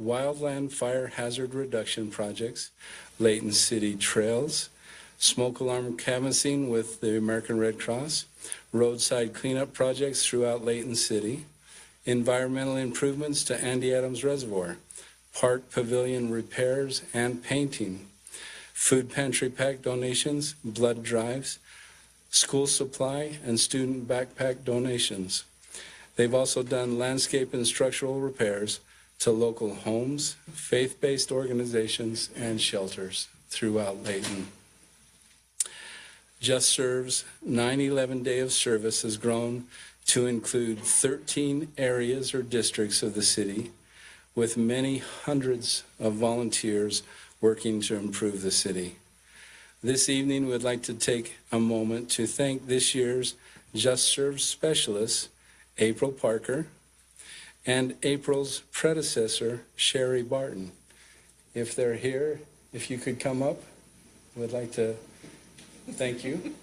wildland fire hazard reduction projects, Layton City trails, smoke alarm canvassing with the American Red Cross, roadside cleanup projects throughout Layton City, environmental improvements to Andy Adams Reservoir, park pavilion repairs and painting, food pantry pack donations, blood drives, school supply, and student backpack donations. They've also done landscape and structural repairs to local homes, faith-based organizations, and shelters throughout Layton. Just Serve's 9/11 Day of Service has grown to include 13 areas or districts of the city, with many hundreds of volunteers working to improve the city. This evening, we'd like to take a moment to thank this year's Just Serve specialists, April Parker, and April's predecessor, Sherry Barton. If they're here, if you could come up, we'd like to thank you.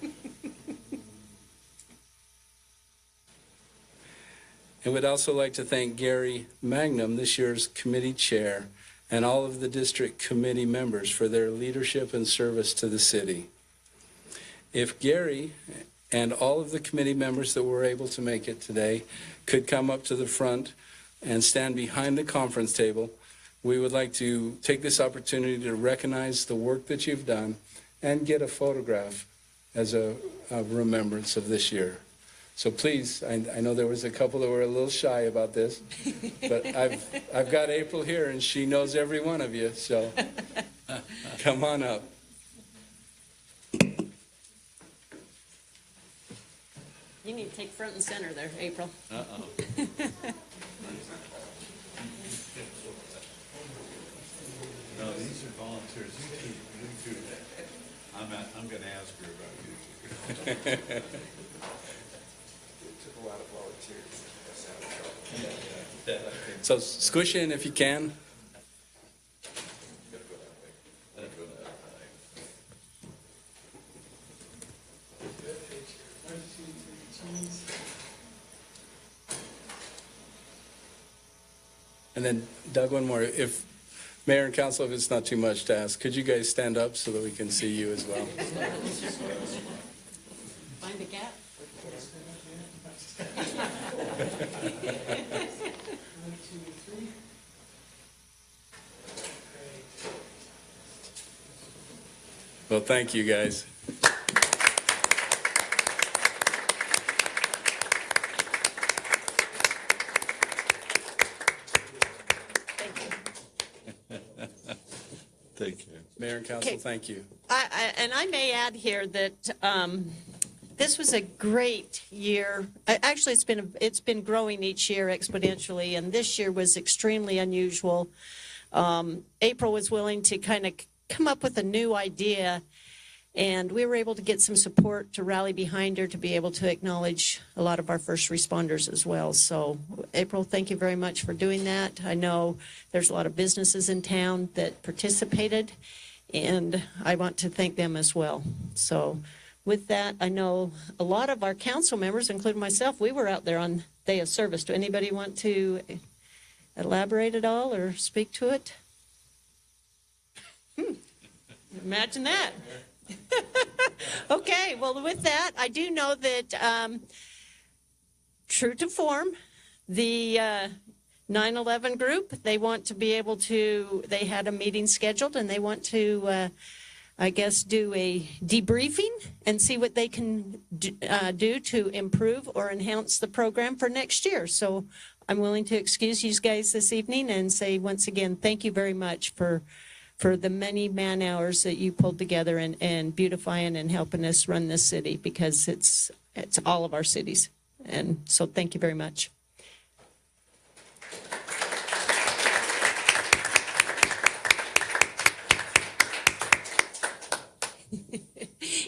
And we'd also like to thank Gary Magnum, this year's committee chair, and all of the district committee members for their leadership and service to the city. If Gary and all of the committee members that were able to make it today could come up to the front and stand behind the conference table, we would like to take this opportunity to recognize the work that you've done and get a photograph as a remembrance of this year. So please, I know there was a couple that were a little shy about this, but I've got April here, and she knows every one of you, so come on up. You need to take front and center there, April. Uh-oh. No, these are volunteers. You two. I'm going to ask her about you two. It took a lot of volunteers. So squish in if you can. And then, Doug, one more. If Mayor and Council, if it's not too much to ask, could you guys stand up so that we can see you as well? Find a gap. Well, thank you, guys. Thank you. Mayor and Council, Okay. thank you. And I may add here that this was a great year. Actually, it's been growing each year exponentially, and this year was extremely unusual. April was willing to kind of come up with a new idea, and we were able to get some support to rally behind her to be able to acknowledge a lot of our first responders as well. So, April, thank you very much for doing that. I know there's a lot of businesses in town that participated, and I want to thank them as well. So, with that, I know a lot of our council members, including myself, we were out there on Day of Service. Do anybody want to elaborate at all or speak to it? Imagine that. Okay, well, with that, I do know that true to form, the 9/11 group, they want to be able to, they had a meeting scheduled, and they want to, I guess, do a debriefing and see what they can do to improve or enhance the program for next year. So I'm willing to excuse you guys this evening and say once again, thank you very much for the many man hours that you pulled together and beautifying and helping us run this city, because it's all of our cities. And so thank you very much.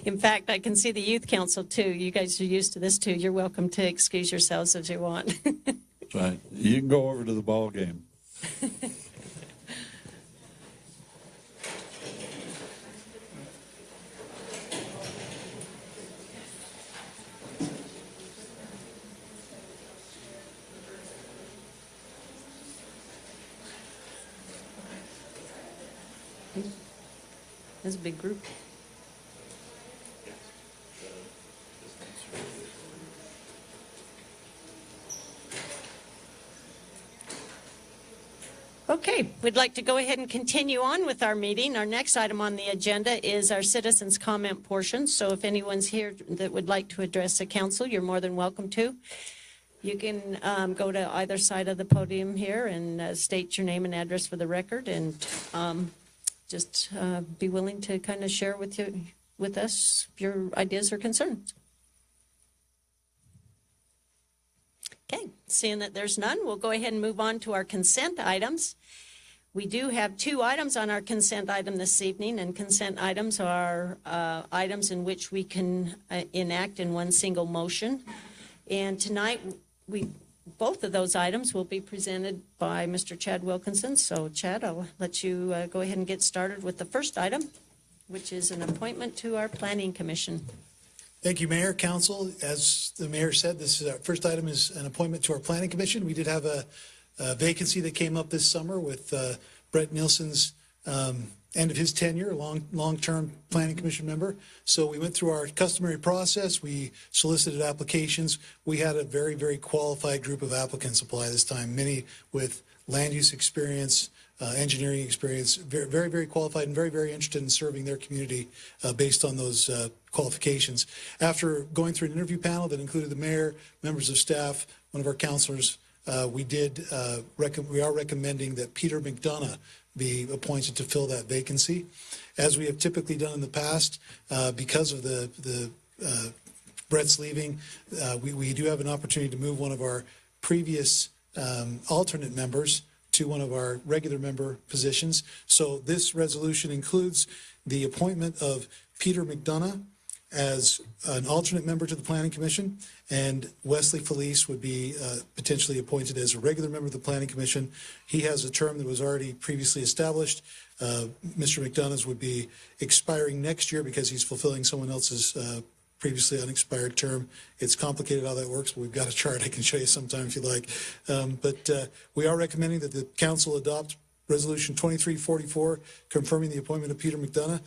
In fact, I can see the youth council too. You guys are used to this too. You're welcome to excuse yourselves if you want. Right. You can go over to the ball game. That's a big group. Okay, we'd like to go ahead and continue on with our meeting. Our next item on the agenda is our citizens' comment portion. So if anyone's here that would like to address the council, you're more than welcome to. You can go to either side of the podium here and state your name and address for the record, and just be willing to kind of share with us your ideas or concerns. Okay, seeing that there's none, we'll go ahead and move on to our consent items. We do have 2 items on our consent item this evening, and consent items are items in which we can enact in one single motion. And tonight, both of those items will be presented by Mr. Chad Wilkinson. So, Chad, I'll let you go ahead and get started with the first item, which is an appointment to our Planning Commission. Thank you, Mayor, Council. As the Mayor said, this is our first item is an appointment to our Planning Commission. We did have a vacancy that came up this summer with Brett Nielsen's end of his tenure, long-term Planning Commission member. So we went through our customary process. We solicited applications. We had a very, very qualified group of applicants apply this time, many with land use experience, engineering experience, very, very qualified and very, very interested in serving their community based on those qualifications. After going through an interview panel that included the mayor, members of staff, one of our counselors, we are recommending that Peter McDonough be appointed to fill that vacancy. As we have typically done in the past, because of the Brett's leaving, we do have an opportunity to move one of our previous alternate members to one of our regular member positions. So this resolution includes the appointment of Peter McDonough as an alternate member to the Planning Commission, and Wesley Felice would be potentially appointed as a regular member of the Planning Commission. He has a term that was already previously established. Mr. McDonough's would be expiring next year because he's fulfilling someone else's previously unexpired term. It's complicated how that works, but we've got a chart I can show you sometime if you like. But we are recommending that the council adopt Resolution 2344, confirming the appointment of Peter McDonough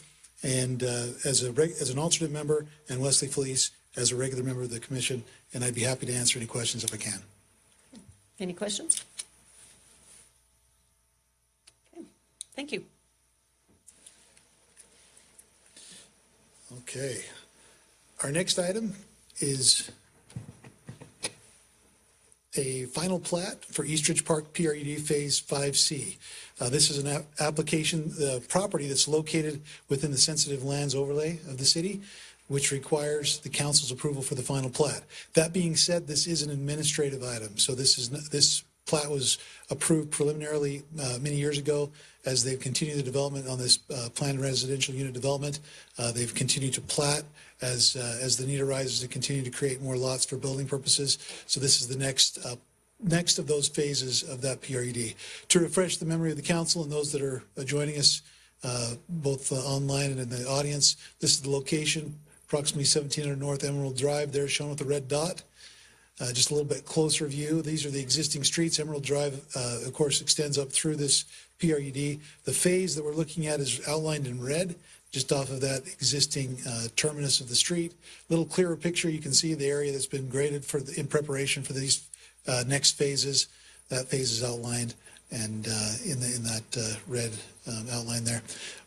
and as an alternate member, and Wesley Felice as a regular member of the commission. And I'd be happy to answer any questions if I can. Any questions? Okay. Thank you. Okay. Our next item is a final plat for Eastridge Park PRUD Phase 5C. This is an application, the property that's located within the sensitive lands overlay of the city, which requires the council's approval for the final plat. That being said, this is an administrative item. So this plat was approved preliminarily many years ago. As they've continued the development on this planned residential unit development, they've continued to plat as the need arises to continue to create more lots for building purposes. So this is the next of those phases of that PRUD. To refresh the memory of the council and those that are joining us both online and in the audience, this is the location, approximately 1700 North Emerald Drive, there shown with the red dot. Just a little bit closer view. These are the existing streets. Emerald Drive, of course, extends up through this PRUD. The phase that we're looking at is outlined in red, just off of that existing terminus of the street. A little clearer picture, you can see the area that's been graded in preparation for these next phases. That phase is outlined and in that red outline there.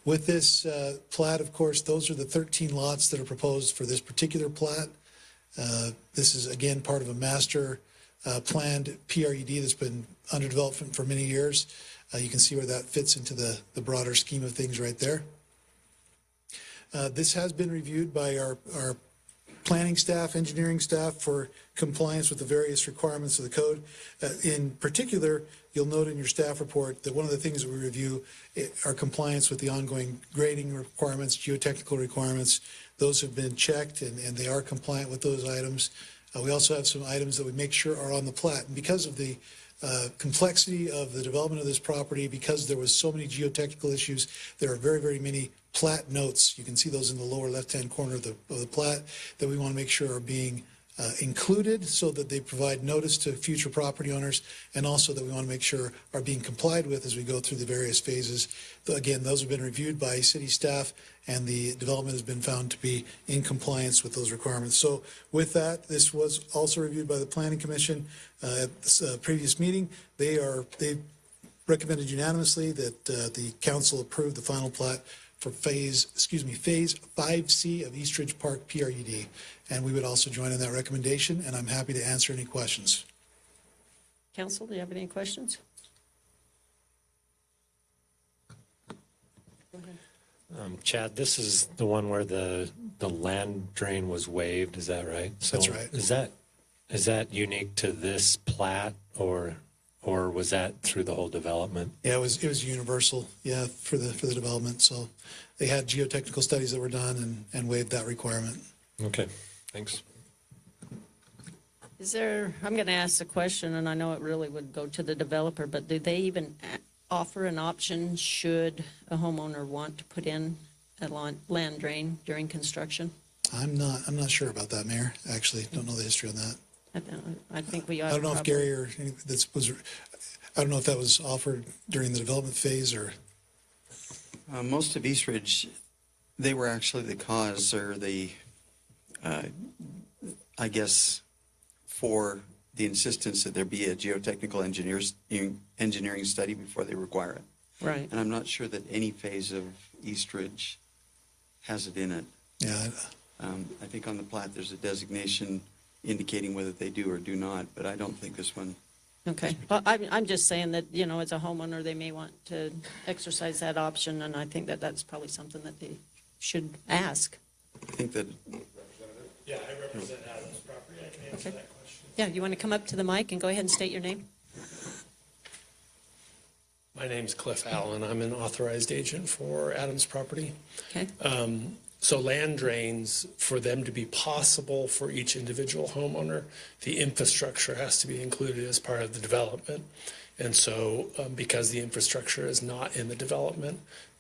With this plat, of course, those are the 13 lots that are proposed for this particular plat. This is, again, part of a master planned PRUD that's been under development for many years. You can see where that fits into the broader scheme of things right there. This has been reviewed by our planning staff, engineering staff for compliance with the various requirements of the code. In particular, you'll note in your staff report that one of the things that we review are compliance with the ongoing grading requirements, geotechnical requirements. Those have been checked and they are compliant with those items. We also have some items that we make sure are on the plat. And because of the complexity of the development of this property, because there was so many geotechnical issues, there are very, very many plat notes. You can see those in the lower left-hand corner of the plat that we want to make sure are being included so that they provide notice to future property owners, and also that we want to make sure are being complied with as we go through the various phases. Again, those have been reviewed by city staff and the development has been found to be in compliance with those requirements. So with that, this was also reviewed by the Planning Commission at this previous meeting. They recommended unanimously that the council approve the final plat for phase 5C of Eastridge Park PRUD. And we would also join in that recommendation, and I'm happy to answer any questions. Council, do you have any questions? Go ahead. Chad, this is the one where the land drain was waived, is that right? So That's right. Is that unique to this plat, or was that through the whole development? Yeah, it was universal, for the development. So they had geotechnical studies that were done and waived that requirement. Okay, thanks. I'm going to ask a question, and I know it really would go to the developer, but do they even offer an option should a homeowner want to put in a land drain during construction? I'm not sure about that, Mayor. Actually, don't know the history on that. I think we ought I don't know to if Gary or any, I don't know if that was offered during the development phase or. Most of Eastridge, they were actually the cause or the, I guess, for the insistence that there be a geotechnical engineering study before they require it. Right. And I'm not sure that any phase of East Ridge has it in it. Yeah, I think on the plat, there's a designation indicating whether they do or do not, but I don't think this one. Okay. Well, I'm just saying that, you know, as a homeowner, they may want to exercise that option, and I think that that's probably something that they should ask. I think that Yeah, I represent Adams property. I can answer Okay. that question. Yeah, you want to come up to the mic and go ahead and state your name? My name's Cliff Allen. I'm an authorized agent for Adams property. Okay. So land drains, for them to be possible for each individual homeowner, the infrastructure has to be included as part of the development. And so because the infrastructure is not in the development,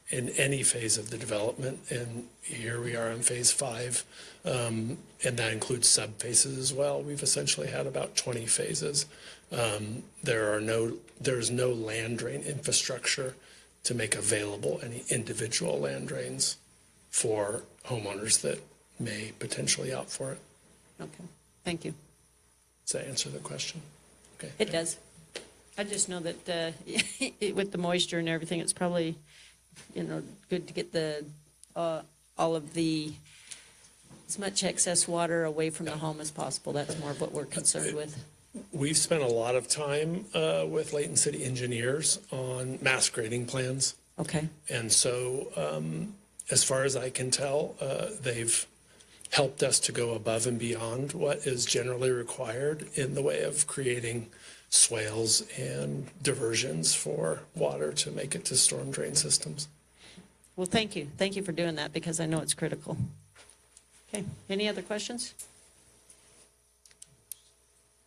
in any phase of the development, and here we are in phase 5, and that includes sub-phases as well. We've essentially had about 20 phases. There's no land drain infrastructure to make available any individual land drains for homeowners that may potentially opt for it. Okay. Thank you. Does that answer the question? Okay. It does. I just know that with the moisture and everything, it's probably, you know, good to get the all of the as much excess water away from the home as possible. That's more of what we're concerned with. We've spent a lot of time with Layton City engineers on mass grading plans. Okay. And so, as far as I can tell, they've helped us to go above and beyond what is generally required in the way of creating swales and diversions for water to make it to storm drain systems. Well, thank you. Thank you for doing that because I know it's critical. Okay. Any other questions?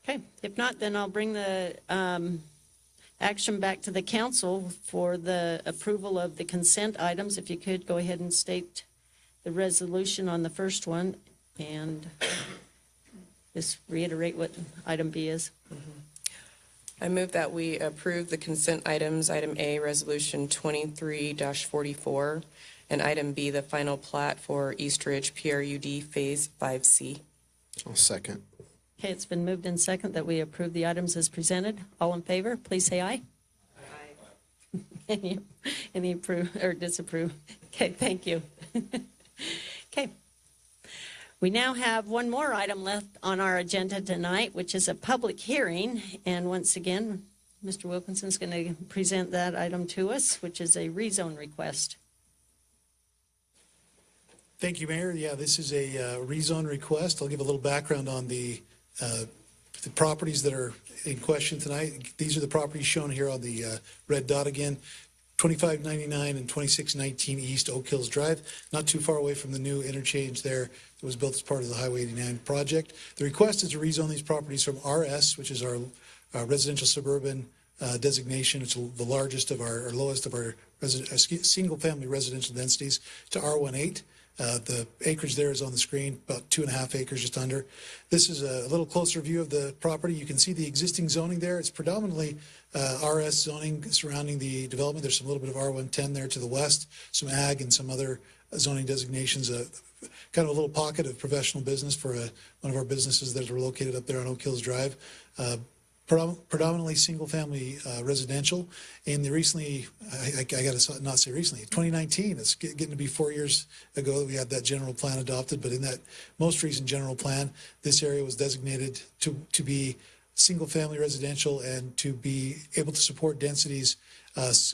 Okay. If not, then I'll bring the action back to the council for the approval of the consent items. If you could go ahead and state the resolution on the first one and just reiterate what item B is. I move that we approve the consent items, item A, resolution 23-44, and item B, the final plat for East Ridge PRUD Phase 5C. I'll second. Okay, it's been moved in second that we approve the items as presented. All in favor, please say aye. Aye. Any approve or disapprove? Okay, thank you. Okay. We now have one more item left on our agenda tonight, which is a public hearing. And once again, Mr. Wilkinson's going to present that item to us, which is a rezone request. Thank you, Mayor. Yeah, this is a rezone request. I'll give a little background on the properties that are in question tonight. These are the properties shown here on the red dot again. 2599 and 2619 East Oak Hills Drive, not too far away from the new interchange there that was built as part of the Highway 89 project. The request is to rezone these properties from RS, which is our residential suburban designation. It's the largest of our, or lowest of our single-family residential densities, to R18. The acreage there is on the screen, about 2.5 acres, just under. This is a little closer view of the property. You can see the existing zoning there. It's predominantly RS zoning surrounding the development. There's a little bit of R110 there to the west, some ag and some other zoning designations, kind of a little pocket of professional business for one of our businesses that are located up there on Oak Hills Drive. Predominantly single-family residential. In the recently, I got to not say recently, 2019, it's getting to be 4 years ago that we had that general plan adopted, but in that most recent general plan, this area was designated to be single-family residential and to be able to support densities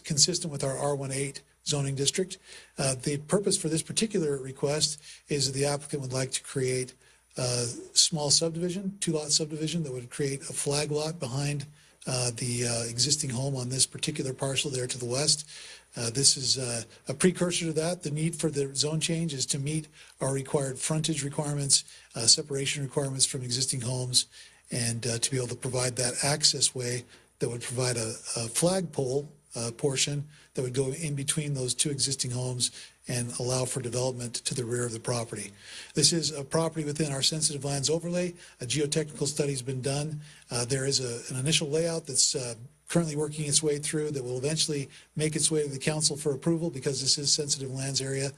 consistent with our R18 zoning district. The purpose for this particular request is that the applicant would like to create small subdivision, 2-lot subdivision that would create a flag lot behind the existing home on this particular parcel there to the west. This is a precursor to that. The need for the zone change is to meet our required frontage requirements, separation requirements from existing homes, and to be able to provide that access way that would provide a flagpole portion that would go in between those two existing homes and allow for development to the rear of the property. This is a property within our sensitive lands overlay. A geotechnical study has been done. There is an initial layout that's currently working its way through that will eventually make its way to the council for approval because this is sensitive lands area.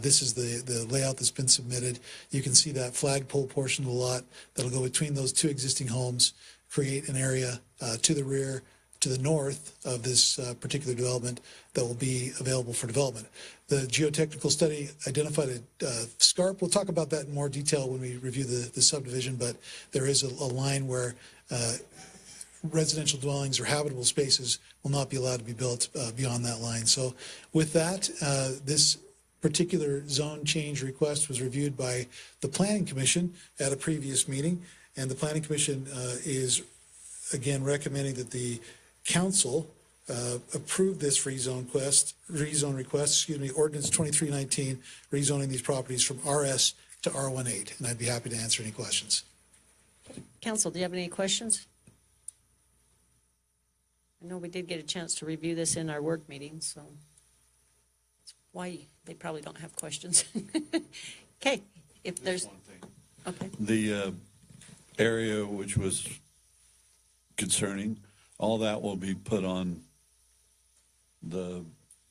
This is the layout that's been submitted. You can see that flagpole portion of the lot that'll go between those two existing homes, create an area to the rear to the north of this particular development that will be available for development. The geotechnical study identified a scarp. We'll talk about that in more detail when we review the subdivision, but there is a line where residential dwellings or habitable spaces will not be allowed to be built beyond that line. So with that, this particular zone change request was reviewed by the Planning Commission at a previous meeting, and the Planning Commission is again recommending that the council approve this rezone request, ordinance 2319, rezoning these properties from RS to R18, and I'd be happy to answer any questions. Council, do you have any questions? I know we did get a chance to review this in our work meeting, so that's why they probably don't have questions. Okay, if there's, okay. The area which was concerning, all that will be put on the,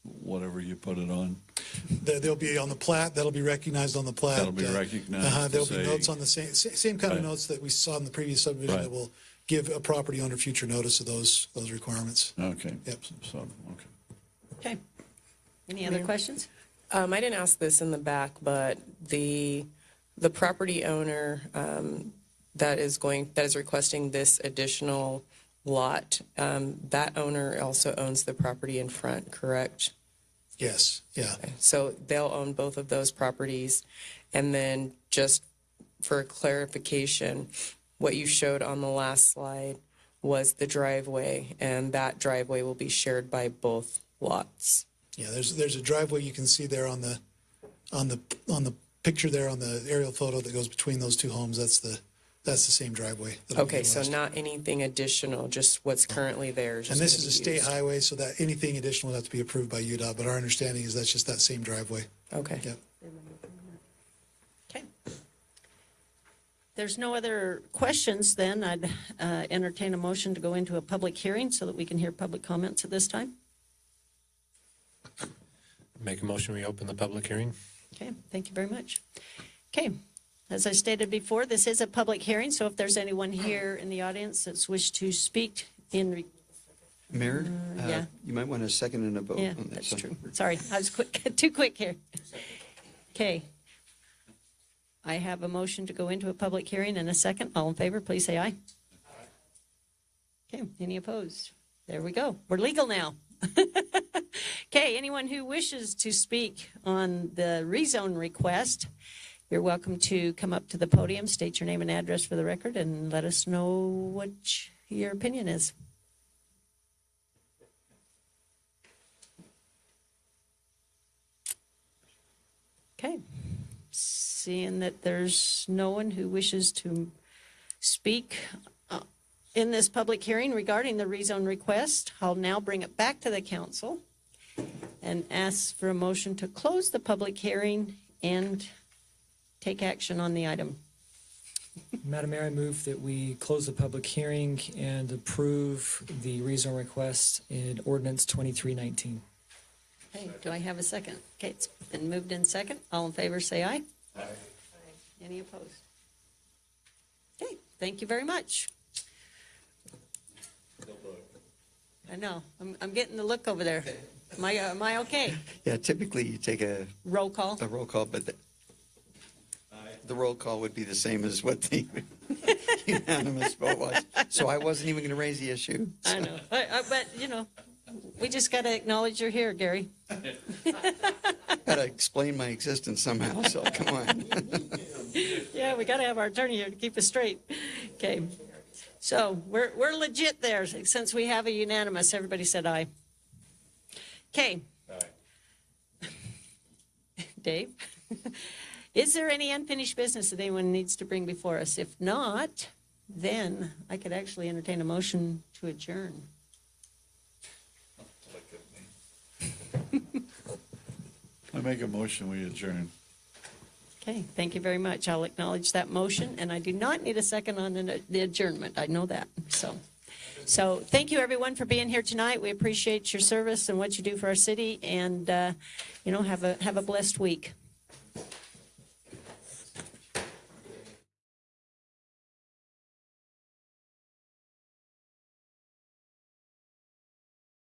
whatever you put it on. They'll be on the plat. That'll be recognized on the plat. That'll be recognized. There'll be notes on the same kind of Right. notes that we saw in the previous subdivision Right. that will give a property owner future notice of those requirements. Okay. Yep. So, okay. Okay. Any other questions? I didn't ask this in the back, but the property owner that is requesting this additional lot, that owner also owns the property in front, correct? Yes. Yeah. Okay. So they'll own both of those properties. And then just for clarification, what you showed on the last slide was the driveway, and that driveway will be shared by both lots. Yeah. There's a driveway you can see there on the picture there on the aerial photo that goes between those two homes. That's the same driveway. Okay, so not anything additional, just what's currently there. And this is a state highway, so that anything additional would have to be approved by UDOT, but our understanding is that's just that same driveway. Okay. Yep. Okay. There's no other questions, then I'd entertain a motion to go into a public hearing so that we can hear public comments at this time. Make a motion, we open the public hearing. Okay, thank you very much. Okay, as I stated before, this is a public hearing, so if there's anyone here in the audience that's wished to speak in... Mayor, yeah. you might want a second and a vote Yeah, on that. that's true. Sorry, I was too quick here. Okay. I have a motion to go into a public hearing and a second. All in favor, please say aye. Okay, any opposed? There we go. We're legal now. Okay, anyone who wishes to speak on the rezone request, you're welcome to come up to the podium, state your name and address for the record, and let us know what your opinion is. Okay, seeing that there's no one who wishes to speak in this public hearing regarding the rezone request, I'll now bring it back to the council and ask for a motion to close the public hearing and take action on the item. Madam Mayor, I move that we close the public hearing and approve the rezone request in ordinance 2319. Okay, do I have a second? Okay, it's been moved in second. All in favor, say aye. Aye. Any opposed? Okay, thank you very much. I know, I'm getting the look over there. Am I okay? Yeah, typically you take a Roll call? roll call, but the roll call would be the same as what the unanimous vote was. So I wasn't even going to raise the issue. I know, but we just got to acknowledge you're here, Gary. Got to explain my existence somehow, so come on. Yeah, we got to have our attorney here to keep us straight. Okay, so we're legit there since we have a unanimous. Everybody said aye. Okay. Aye. Dave, is there any unfinished business that anyone needs to bring before us? If not, then I could actually entertain a motion to adjourn. I make a motion, we adjourn. Okay, thank you very much. I'll acknowledge that motion, and I do not need a second on the adjournment. I know that. So thank you, everyone, for being here tonight. We appreciate your service and what you do for our city, and have a blessed week.